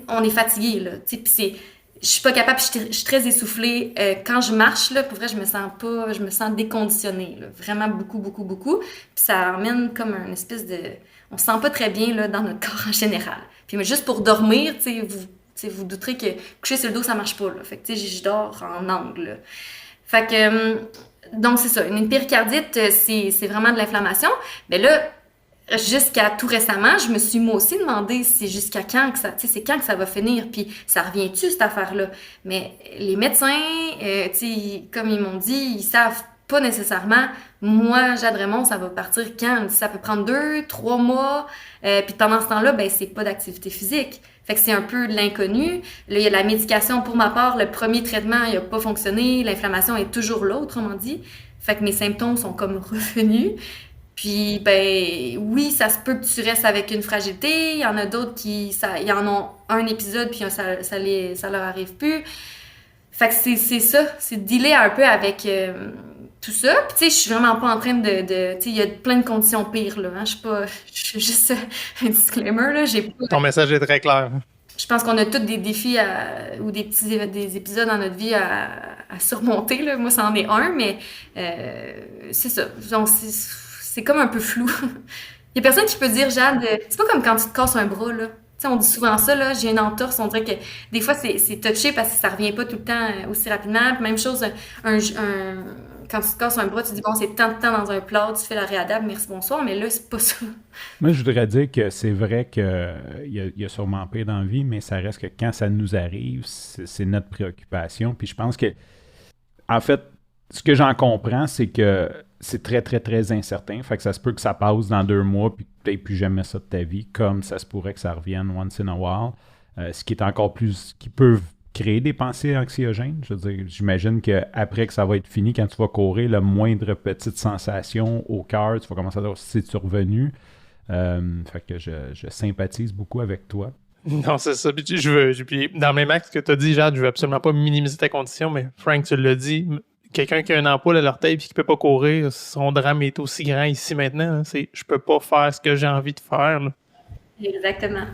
On est fatigué, là. Puis je suis pas capable, je suis très essoufflée. Quand je marche, là, pour vrai, je me sens déconditionnée. Là. Vraiment beaucoup, beaucoup, beaucoup. Puis ça emmène comme une espèce de... On se sent pas très bien là, dans notre corps en général. Puis mais juste pour dormir, vous douterez que coucher sur le dos, ça marche pas. Là. Fait que je dors en angle. Là. Fait que... donc, c'est ça. Une péricardite, c'est vraiment de l'inflammation. Mais là, jusqu'à tout récemment, je me suis moi aussi demandé c'est jusqu'à quand que c'est quand que ça va finir, puis ça revient-tu cette affaire-là? Mais les médecins, comme ils m'ont dit, ils savent pas nécessairement. Moi, Jade Raymond, ça va partir quand? Ça peut prendre 2-3 mois, puis pendant ce temps-là, ben c'est pas d'activité physique. Fait que c'est un peu de l'inconnu. Là, il y a la médication pour ma part. Le premier traitement, il a pas fonctionné. L'inflammation est toujours là, autrement dit. Fait que mes symptômes sont comme revenus. Puis, ben, oui, ça se peut que tu restes avec une fragilité. Il y en a d'autres qui en ont un épisode, puis ça leur arrive plus. Fait que c'est ça. C'est de dealer un peu avec tout ça. Puis, tu sais, je suis vraiment pas en train de tu sais, il y a plein de conditions pires, là. Hein. Je suis juste un disclaimer, là. Ton message est très clair. Je pense qu'on a tous des défis ou des épisodes dans notre vie à surmonter, là. Moi, ça en est un, mais c'est ça. Donc, c'est comme un peu flou. Il y a personne qui peut dire, Jade, c'est pas comme quand tu te casses un bras, là. Tu sais, on dit souvent ça, là, j'ai une entorse, on dirait que des fois, c'est touché parce que ça revient pas tout le temps aussi rapidement. Puis même chose, quand tu te casses un bras, tu dis, bon, c'est tant de temps dans un plat, tu fais la réadapte, merci, bonsoir, mais là, c'est pas ça. Moi, je voudrais dire que c'est vrai qu'il y a sûrement pire dans la vie, mais ça reste que quand ça nous arrive, c'est notre préoccupation. Puis je pense que, en fait, ce que j'en comprends, c'est que c'est très, très, très incertain. Fait que ça se peut que ça passe dans 2 mois, puis peut-être plus jamais ça de ta vie, comme ça se pourrait que ça revienne once in a while. Ce qui est encore plus... qui peut créer des pensées anxiogènes? Je veux dire, j'imagine qu'après que ça va être fini, quand tu vas courir, la moindre petite sensation au cœur, tu vas commencer à dire si tu es revenu. Fait que je sympathise beaucoup avec toi. Non, c'est ça. Puis puis dans mes max, ce que tu as dit, Jade, je veux absolument pas minimiser ta condition, mais Frank, tu l'as dit, quelqu'un qui a une ampoule à l'orteil et qui peut pas courir, son drame est aussi grand ici maintenant. Hein, je peux pas faire ce que j'ai envie de faire. Là. Exactement.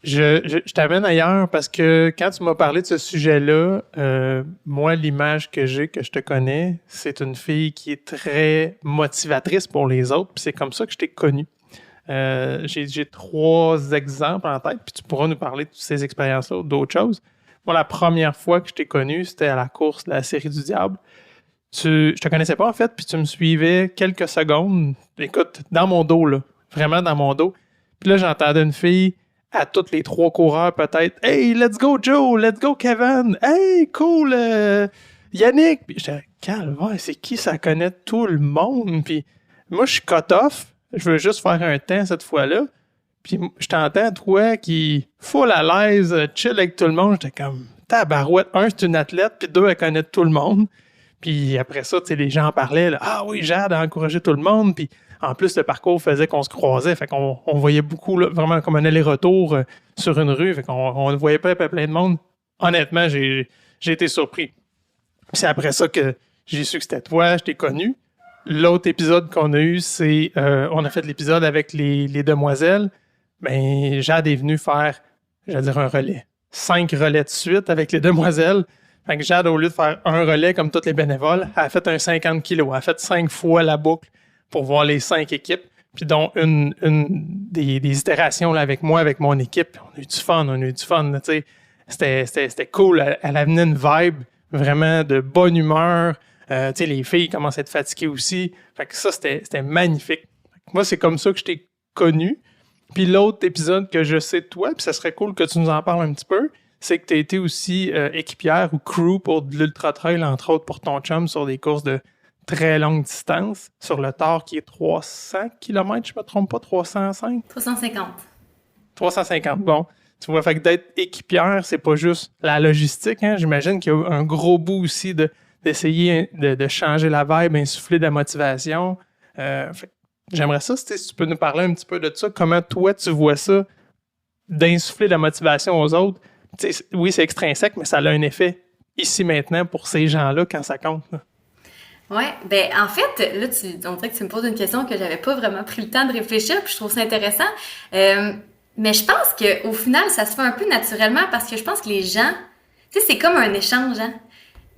Je t'amène ailleurs parce que quand tu m'as parlé de ce sujet-là, moi, l'image que j'ai, que je te connais, c'est une fille qui est très motivatrice pour les autres, puis c'est comme ça que je t'ai connue. J'ai 3 exemples en tête, puis tu pourras nous parler de ces expériences-là ou d'autres choses. Moi, la première fois que je t'ai connu, c'était à la course de la série du Diable. Je te connaissais pas, en fait, puis tu me suivais quelques secondes. Écoute, dans mon dos, là. Vraiment dans mon dos. Puis là, j'entendais une fille à tous les 3 coureurs, peut-être. « Hey, let's go, Joe! Let's go, Kevin! Hey, cool! Yannick! » Puis j'étais « Calvaire, c'est qui ça connaît tout le monde? » Puis moi, je suis cut-off. Je veux juste faire un temps cette fois-là. Puis je t'entends, toi, qui full à l'aise, chill avec tout le monde. J'étais comme, tabarouette. 1, c'est une athlète, puis 2, elle connaît tout le monde. Puis après ça, tu sais, les gens parlaient, là, ah oui, Jade a encouragé tout le monde. Puis en plus, le parcours faisait qu'on se croisait. Fait qu'on voyait beaucoup, là, vraiment comme un aller-retour sur une rue. Fait qu'on ne voyait pas plein de monde. Honnêtement, j'ai été surpris. Puis c'est après ça que j'ai su que c'était toi, je t'ai connu. L'autre épisode qu'on a eu, c'est on a fait l'épisode avec les demoiselles. Ben, Jade est venue faire, j'allais dire un relais. 5 relais de suite avec les demoiselles. Fait que Jade, au lieu de faire un relais comme tous les bénévoles, elle a fait un 50 kilos. Elle a fait 5 fois la boucle pour voir les 5 équipes. Puis dont une des itérations là, avec moi, avec mon équipe. On a eu du fun, là, tu sais. C'était cool. Elle amenait une vibe vraiment de bonne humeur. Tu sais, les filles commencent à être fatiguées aussi. Fait que ça, c'était magnifique. Moi, c'est comme ça que je t'ai connu. Puis l'autre épisode que je sais de toi, puis ça serait cool que tu nous en parles un petit peu, c'est que tu as été aussi équipière ou crew pour de l'ultra-trail, entre autres pour ton chum, sur des courses de très longue distance, sur le tard qui est 300 km, je me trompe pas, 305? 350. 350, bon. Tu vois, fait que d'être équipière, c'est pas juste la logistique, hein. J'imagine qu'il y a un gros bout aussi d'essayer de changer la vibe, insuffler de la motivation. J'aimerais ça, si tu peux nous parler un petit peu de ça. Comment toi, tu vois ça, d'insuffler de la motivation aux autres? T'sais, oui, c'est extrinsèque, mais ça a un effet ici maintenant pour ces gens-là quand ça compte. Là. Oui, ben en fait, là, on dirait que tu me poses une question que j'avais pas vraiment pris le temps de réfléchir, puis je trouve ça intéressant. Mais je pense qu'au final, ça se fait un peu naturellement parce que je pense que les gens, tu sais, c'est comme un échange, hein?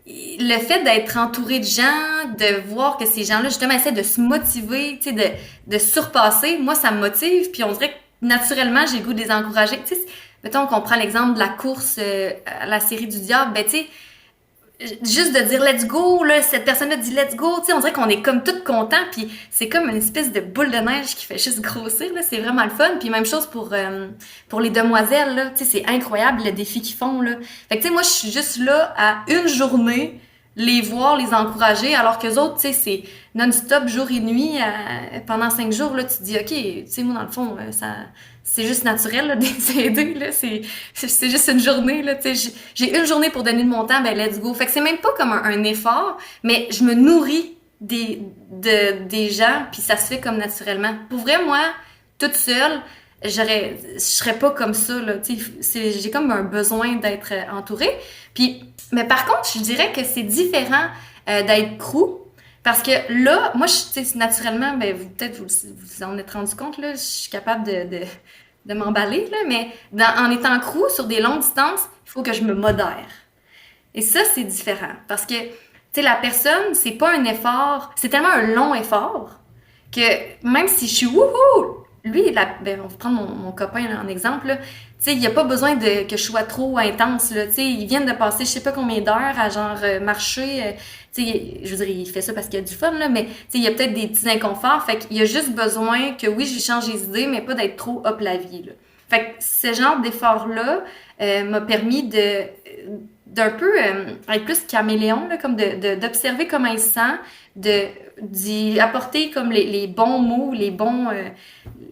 Le fait d'être entouré de gens, de voir que ces gens-là, justement, essaient de se motiver, tu sais, de surpasser, moi, ça me motive, puis on dirait que naturellement, j'ai le goût de les encourager. Tu sais, mettons qu'on prend l'exemple de la course à la série du Diable, ben tu sais, juste de dire let's go, là, cette personne-là dit let's go, tu sais, on dirait qu'on est comme tout contents, puis c'est comme une espèce de boule de neige qui fait juste grossir, là, c'est vraiment le fun. Puis même chose pour les demoiselles, là, tu sais, c'est incroyable le défi qu'ils font, là. Fait que tu sais, moi, je suis juste là à une journée les voir, les encourager, alors qu'eux autres, tu sais, c'est non-stop, jour et nuit, pendant 5 jours, là, tu te dis, OK, tu sais, moi, dans le fond, c'est juste naturel, là, de les aider, là, c'est juste une journée, là, tu sais, j'ai une journée pour donner de mon temps, ben, let's go. Fait que c'est même pas comme un effort, mais je me nourris des gens, puis ça se fait comme naturellement. Pour vrai, moi, toute seule, je serais pas comme ça, là, tu sais, j'ai comme un besoin d'être entourée. Puis, mais par contre, je dirais que c'est différent d'être crew, parce que là, moi, tu sais, naturellement, ben, peut-être vous en êtes rendu compte, là, je suis capable de m'emballer, là, mais en étant crew sur des longues distances, il faut que je me modère. Et ça, c'est différent, parce que, tu sais, la personne, c'est pas un effort, c'est tellement un long effort que même si je suis wouhou, lui, ben, on va prendre mon copain là, en exemple, là, tu sais, il n'y a pas besoin que je sois trop intense, là, tu sais, ils viennent de passer je sais pas combien d'heures à genre marcher, tu sais, je veux dire, il fait ça parce qu'il y a du fun, là, mais tu sais, il y a peut-être des petits inconforts, fait qu'il y a juste besoin que oui, je change les idées, mais pas d'être trop hop la vie, là. Fait que ce genre d'effort-là m'a permis d'un peu être plus caméléon, là, comme d'observer comment il se sent, d'y apporter comme les bons mots,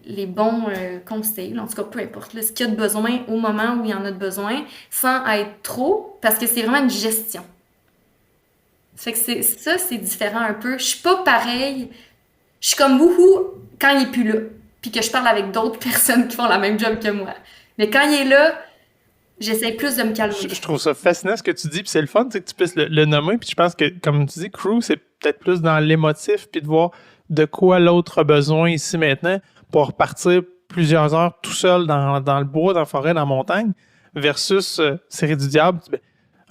les bons conseils, en tout cas, peu importe, là, ce qu'il y a de besoin au moment où il y en a de besoin, sans être trop, parce que c'est vraiment une gestion. Fait que c'est différent un peu. Je suis pas pareil. Je suis comme wouhou quand il est plus là, puis que je parle avec d'autres personnes qui font la même job que moi. Mais quand il est là, j'essaie plus de me calmer. Je trouve ça fascinant ce que tu dis, puis c'est le fun, c'est que tu puisses le nommer, puis je pense que, comme tu dis, crew, c'est peut-être plus dans l'émotif, puis de voir de quoi l'autre a besoin ici maintenant pour partir plusieurs heures tout seul dans le bois, dans la forêt, dans la montagne, versus série du diable.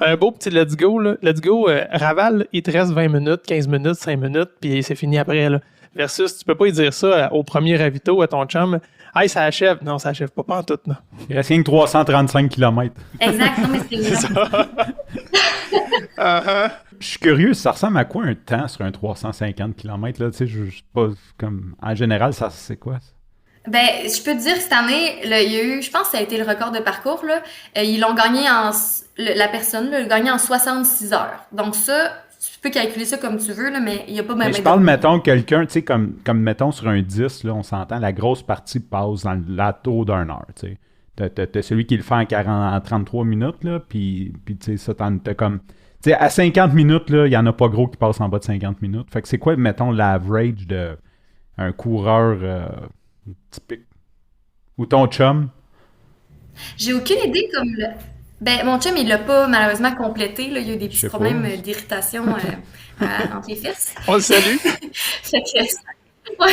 Un beau petit let's go, là. Let's go, Raval, il te reste 20 minutes, 15 minutes, 5 minutes, puis c'est fini après, là. Versus, tu peux pas lui dire ça au premier ravito à ton chum. Hey, ça achève. Non, ça achève pas en tout, non. Il reste rien que 335 km. Exact, non, mais c'est ça. Je suis curieux, ça ressemble à quoi un temps sur un 350 km? Là? Tu sais, je sais pas, comme, en général, ça c'est quoi? Ça? Ben, je peux te dire que cette année, là, il y a eu, je pense que ça a été le record de parcours, là. Ils l'ont gagné la personne, là, l'a gagné en 66 heures. Donc ça, tu peux calculer ça comme tu veux, là, mais il n'y a pas même... Mais je parle, mettons, quelqu'un, tu sais, comme mettons sur un 10, là, on s'entend, la grosse partie passe dans le lateau d'une heure, tu sais. T'as celui qui le fait en 33 minutes, là, puis tu sais, ça, t'as comme... Tu sais, à 50 minutes, là, il n'y en a pas gros qui passent en bas de 50 minutes. Fait que c'est quoi, mettons, l'average d'un coureur typique? Ou ton chum? J'ai aucune idée comme le... Ben, mon chum, il l'a pas malheureusement complété, là. Il y a eu des Je petits sais pas. problèmes d'irritation entre les fesses. On le salue. Fait que... Ouais.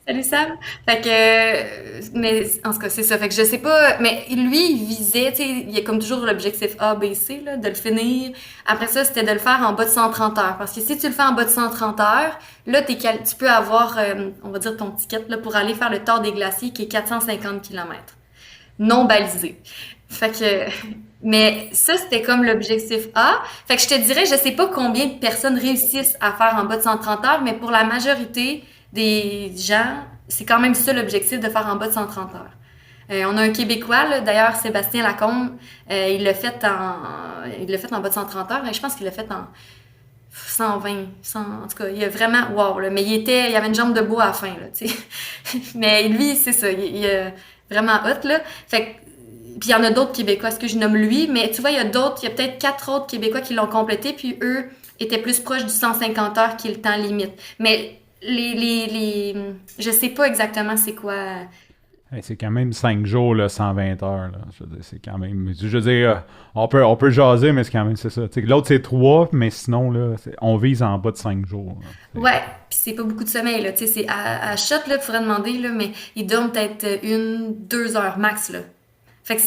Salut Sam. Fait que... Mais en tout cas, c'est ça. Fait que je sais pas... Mais lui, il visait, tu sais, il y a comme toujours l'objectif A, B, C, là, de le finir. Après ça, c'était de le faire en bas de 130 heures. Parce que si tu le fais en bas de 130 heures, là, tu peux avoir, on va dire, ton ticket là, pour aller faire le Tour des Glaciers, qui est 450 km. Non balisé. Fait que... Mais ça, c'était comme l'objectif A. Fait que je te dirais, je sais pas combien de personnes réussissent à faire en bas de 130 heures, mais pour la majorité des gens, c'est quand même ça l'objectif, de faire en bas de 130 heures. On a un Québécois, là, d'ailleurs, Sébastien Lacombe, il l'a fait en bas de 130 heures, et je pense qu'il l'a fait en 120, 100, en tout cas, il a vraiment, wow, là, mais il avait une jambe de bois à la fin, là, tu sais. Mais lui, c'est ça, il est vraiment hot, là. Fait que, puis il y en a d'autres Québécois, ce que je nomme lui, mais tu vois, il y a peut-être 4 autres Québécois qui l'ont complété, puis eux étaient plus proches du 150 heures qui est le temps limite. Mais je sais pas exactement c'est quoi. Hey, c'est quand même 5 jours, là, 120 heures. Là. Je veux dire, c'est quand même... Je veux dire, on peut jaser, mais c'est quand même, c'est ça. T'sais, l'autre, c'est 3, mais sinon, là, on vise en bas de 5 jours. Là. Ouais, puis c'est pas beaucoup de sommeil, là. Tu sais, c'est à shot, là, il faudrait demander, là, mais ils dorment peut-être 1-2 heures max, là. Fait que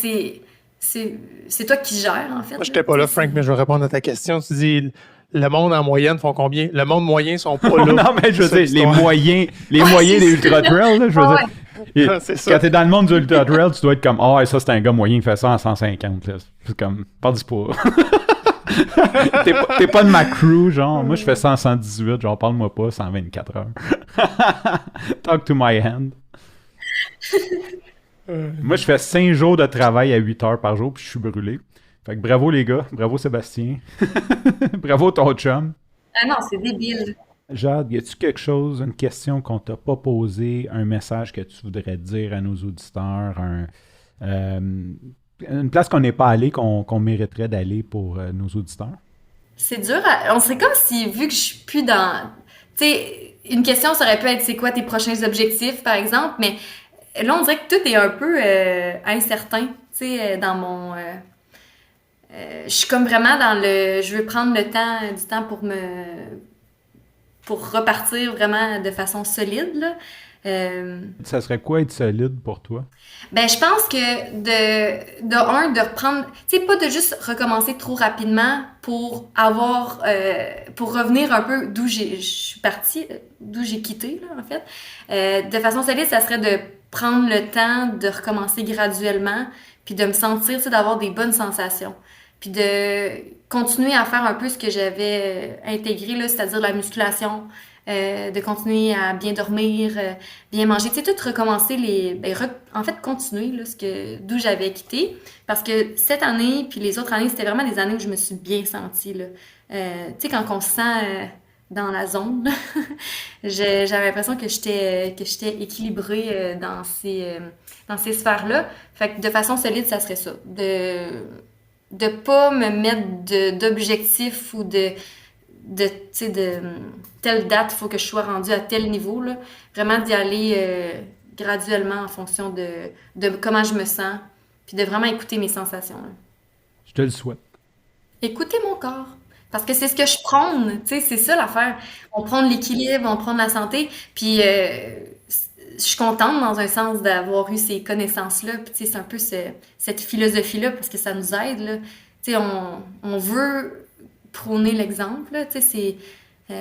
c'est toi qui gères, en fait. Moi, j'étais pas là, Frank, mais je vais répondre à ta question. Tu dis, le monde en moyenne font combien? Le monde moyen sont pas là. Non, mais je veux dire, les moyens des ultra-trails, là, je veux dire. C'est ça. Quand t'es dans le monde du ultra-trail, tu dois être comme, ça, c'est un gars moyen qui fait ça en 150, là. C'est comme, parle-y pas. T'es pas de ma crew, genre. Moi, je fais ça en 118, genre, parle-moi pas, 124 heures. Talk to my hand. Moi, je fais 5 jours de travail à 8 heures par jour, puis je suis brûlé. Fait que bravo les gars, bravo Sébastien. Bravo ton chum. Ah non, c'est débile. Jade, y a-tu quelque chose, une question qu'on t'a pas posée, un message que tu voudrais dire à nos auditeurs, une place qu'on n'est pas allé, qu'on mériterait d'aller pour nos auditeurs? C'est dur. On serait comme si, vu que je suis plus dans... Tu sais, une question, ça aurait pu être, c'est quoi tes prochains objectifs, par exemple, mais là, on dirait que tout est un peu incertain, tu sais, dans mon... je suis comme vraiment dans le... Je veux prendre du temps pour repartir vraiment de façon solide, là. Ça serait quoi être solide pour toi? Ben, je pense que de reprendre, tu sais, pas de juste recommencer trop rapidement pour revenir un peu d'où je suis partie, d'où j'ai quitté, là, en fait. De façon solide, ça serait de prendre le temps de recommencer graduellement, puis de me sentir, tu sais, d'avoir des bonnes sensations. Puis de continuer à faire un peu ce que j'avais intégré, là, c'est-à-dire la musculation, de continuer à bien dormir, bien manger. Tu sais, tout recommencer en fait, continuer là, d'où j'avais quitté. Parce que cette année, puis les autres années, c'était vraiment des années où je me suis bien sentie, là. Tu sais, quand on se sent dans la zone. J'avais l'impression que j'étais équilibrée dans ces sphères-là. Fait que de façon solide, ça serait ça. De pas me mettre d'objectifs ou tu sais, de telle date, il faut que je sois rendue à tel niveau, là. Vraiment d'y aller graduellement en fonction de comment je me sens, puis de vraiment écouter mes sensations, là. Je te le souhaite. Écouter mon corps. Parce que c'est ce que je prône, tu sais, c'est ça l'affaire. On prône l'équilibre, on prône la santé, puis je suis contente dans un sens d'avoir eu ces connaissances-là, puis tu sais, c'est un peu cette philosophie-là, parce que ça nous aide, là. Tu sais, on veut prôner l'exemple, là, tu sais, tu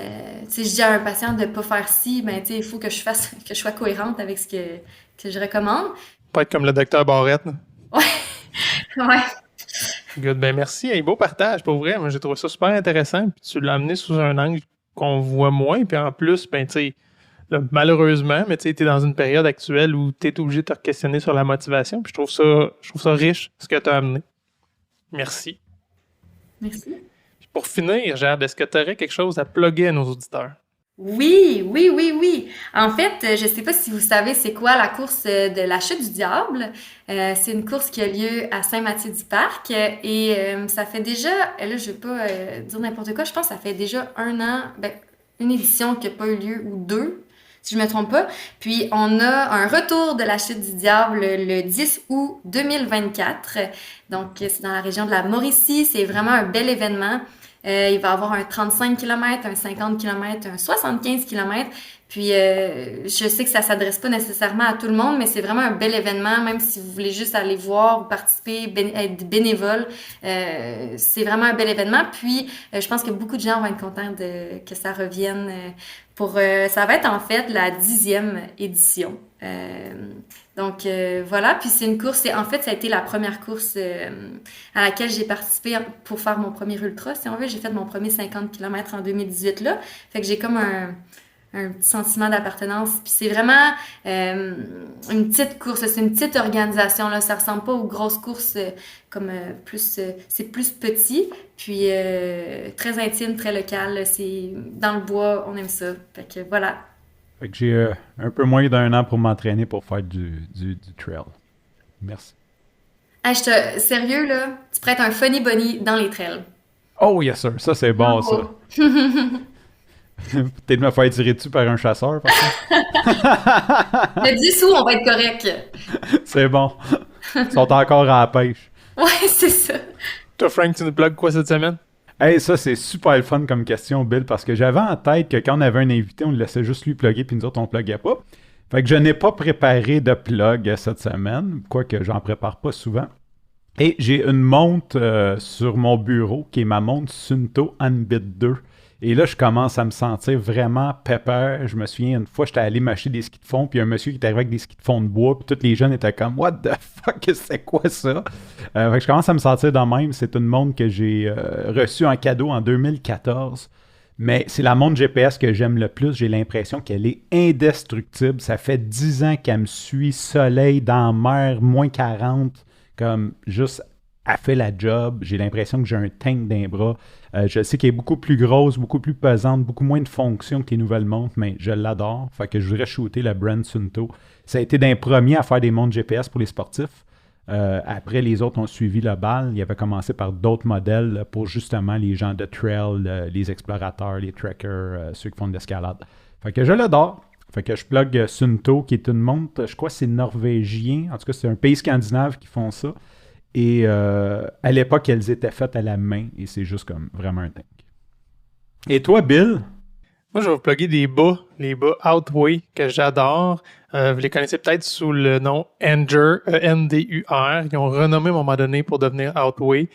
sais, je dis à un patient de pas faire ci, ben tu sais, il faut que que je sois cohérente avec ce que je recommande. Pas être comme le docteur Barrette, là. Ouais, ouais. Good. Ben merci. Hey, beau partage, pour vrai. Moi, j'ai trouvé ça super intéressant. Puis tu l'as amené sous un angle qu'on voit moins. Puis en plus, ben, tu sais, là, malheureusement, mais tu sais, t'es dans une période actuelle où t'es obligé de te questionner sur la motivation. Puis je trouve ça riche, ce que tu as amené. Merci. Merci. Puis pour finir, Jade, est-ce que tu aurais quelque chose à plugger à nos auditeurs? Oui, oui, oui, oui. En fait, je sais pas si vous savez c'est quoi la course de la Chute du Diable. C'est une course qui a lieu à Saint-Mathieu-du-Parc et ça fait déjà, là je vais pas dire n'importe quoi, je pense que ça fait déjà 1 an, une édition qui n'a pas eu lieu ou 2, si je me trompe pas. Puis on a un retour de la Chute du Diable le 10 août 2024. Donc c'est dans la région de la Mauricie, c'est vraiment un bel événement. Il va y avoir un 35 km, un 50 km, un 75 km. Puis, je sais que ça s'adresse pas nécessairement à tout le monde, mais c'est vraiment un bel événement, même si vous voulez juste aller voir ou participer, être bénévole. C'est vraiment un bel événement. Puis, je pense que beaucoup de gens vont être contents que ça revienne ça va être en fait la 10e édition. Donc voilà, puis c'est une course, en fait ça a été la première course à laquelle j'ai participé pour faire mon premier ultra, si on veut. J'ai fait mon premier 50 km en 2018 là, fait que j'ai comme un petit sentiment d'appartenance, puis c'est vraiment une petite course, c'est une petite organisation là, ça ressemble pas aux grosses courses comme c'est plus petit, puis très intime, très local, c'est dans le bois, on aime ça, fait que voilà. Fait que j'ai un peu moins d'1 an pour m'entraîner pour faire du trail. Merci. Hey, sérieux, là, tu pourrais être un funny bunny dans les trails. Oh, yes, sir. Ça, c'est bon, ça. Peut-être me faire tirer dessus par un chasseur, par contre. Le 10 août, on va être correct. C'est bon. Ils sont encore à la pêche. Ouais, c'est ça. Toi, Frank, tu nous plugues quoi cette semaine? Hey, ça, c'est super le fun comme question, Bill, parce que j'avais en tête que quand on avait un invité, on le laissait juste lui plugger, puis nous autres, on pluguait pas. Fait que je n'ai pas préparé de plug cette semaine, quoique j'en prépare pas souvent. Et j'ai une montre sur mon bureau, qui est ma montre Sunto Anbit 2. Et là, je commence à me sentir vraiment pépère. Je me souviens, une fois, j'étais allé m'acheter des skis de fond, puis un monsieur qui était arrivé avec des skis de fond de bois, puis tous les jeunes étaient comme « What the fuck, c'est quoi ça? » Fait que je commence à me sentir de même. C'est une montre que j'ai reçue en cadeau en 2014. Mais c'est la montre GPS que j'aime le plus. J'ai l'impression qu'elle est indestructible. Ça fait 10 ans qu'elle me suit, soleil, dans mer, moins 40, comme juste... Elle fait la job. J'ai l'impression que j'ai un tank d'un bras. Je sais qu'elle est beaucoup plus grosse, beaucoup plus pesante, beaucoup moins de fonctions que les nouvelles montres, mais je l'adore. Fait que je voudrais shooter la brand Sunto. Ça a été d'un premier à faire des montres GPS pour les sportifs. Après, les autres ont suivi la balle. Il avait commencé par d'autres modèles pour justement les gens de trail, les explorateurs, les trekkers, ceux qui font de l'escalade. Fait que je l'adore. Fait que je plug Sunto, qui est une montre, je crois que c'est norvégien. En tout cas, c'est un pays scandinave qui font ça. Et à l'époque, elles étaient faites à la main et c'est juste comme vraiment un tank. Et toi, Bill? Moi, je vais vous plugger les bas Outway que j'adore. Vous les connaissez peut-être sous le nom Endur, E-N-D-U-R. Ils ont renommé à un moment donné pour devenir Outway.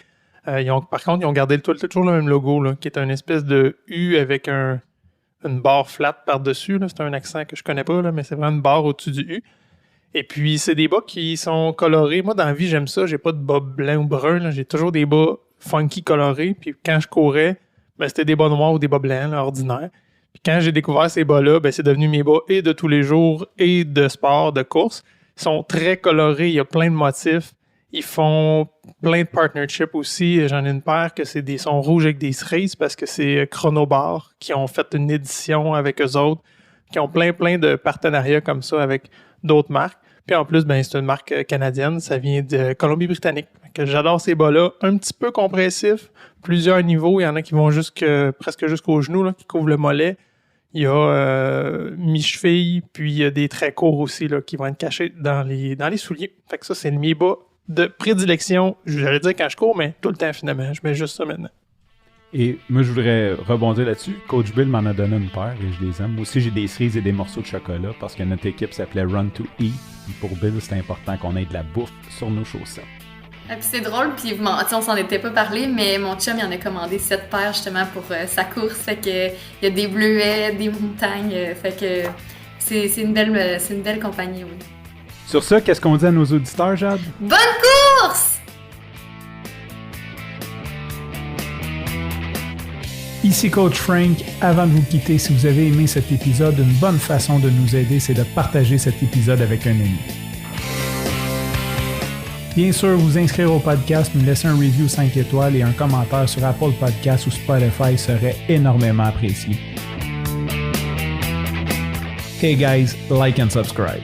Par contre, ils ont gardé toujours le même logo, là, qui est une espèce de U avec une barre flat par-dessus. Là. C'est un accent que je connais pas, là, mais c'est vraiment une barre au-dessus du U. Et puis, c'est des bas qui sont colorés. Moi, dans la vie, j'aime ça. J'ai pas de bas blanc ou brun. Là. J'ai toujours des bas funky colorés. Puis quand je courais, ben, c'était des bas noirs ou des bas blancs, là, ordinaires. Puis quand j'ai découvert ces bas-là, ben, c'est devenu mes bas et de tous les jours et de sport, de course. Ils sont très colorés. Il y a plein de motifs. Ils font plein de partnerships aussi. J'en ai une paire que c'est des sons rouges avec des cerises parce que c'est Chronobar qui ont fait une édition avec eux autres, qui ont plein de partenariats comme ça avec d'autres marques. Puis en plus, c'est une marque canadienne. Ça vient de Colombie-Britannique. J'adore ces bas-là. Un petit peu compressifs, plusieurs niveaux. Il y en a qui vont presque jusqu'au genou, là, qui couvrent le mollet. Il y a mi-cheville, puis il y a des traits courts aussi là, qui vont être cachés dans les souliers. Fait que ça, c'est mes bas de prédilection. J'allais dire quand je cours, mais tout le temps finalement. Je mets juste ça maintenant. Et moi, je voudrais rebondir là-dessus. Coach Bill m'en a donné une paire et je les aime. Moi aussi, j'ai des cerises et des morceaux de chocolat parce que notre équipe s'appelait Run to Eat. Et pour Bill, c'est important qu'on ait de la bouffe sur nos chaussettes. Et puis c'est drôle, puis on s'en était pas parlé, mais mon chum, il en a commandé 7 paires justement pour sa course. Fait que il y a des bleuets, des montagnes. Fait que c'est une belle compagnie, oui. Sur ça, qu'est-ce qu'on dit à nos auditeurs, Jade? Bonne course! Ici Coach Frank. Avant de vous quitter, si vous avez aimé cet épisode, une bonne façon de nous aider, c'est de partager cet épisode avec un ami. Bien sûr, vous inscrire au podcast, nous laisser un review 5 étoiles et un commentaire sur Apple Podcasts ou Spotify serait énormément apprécié. Hey guys, like and subscribe.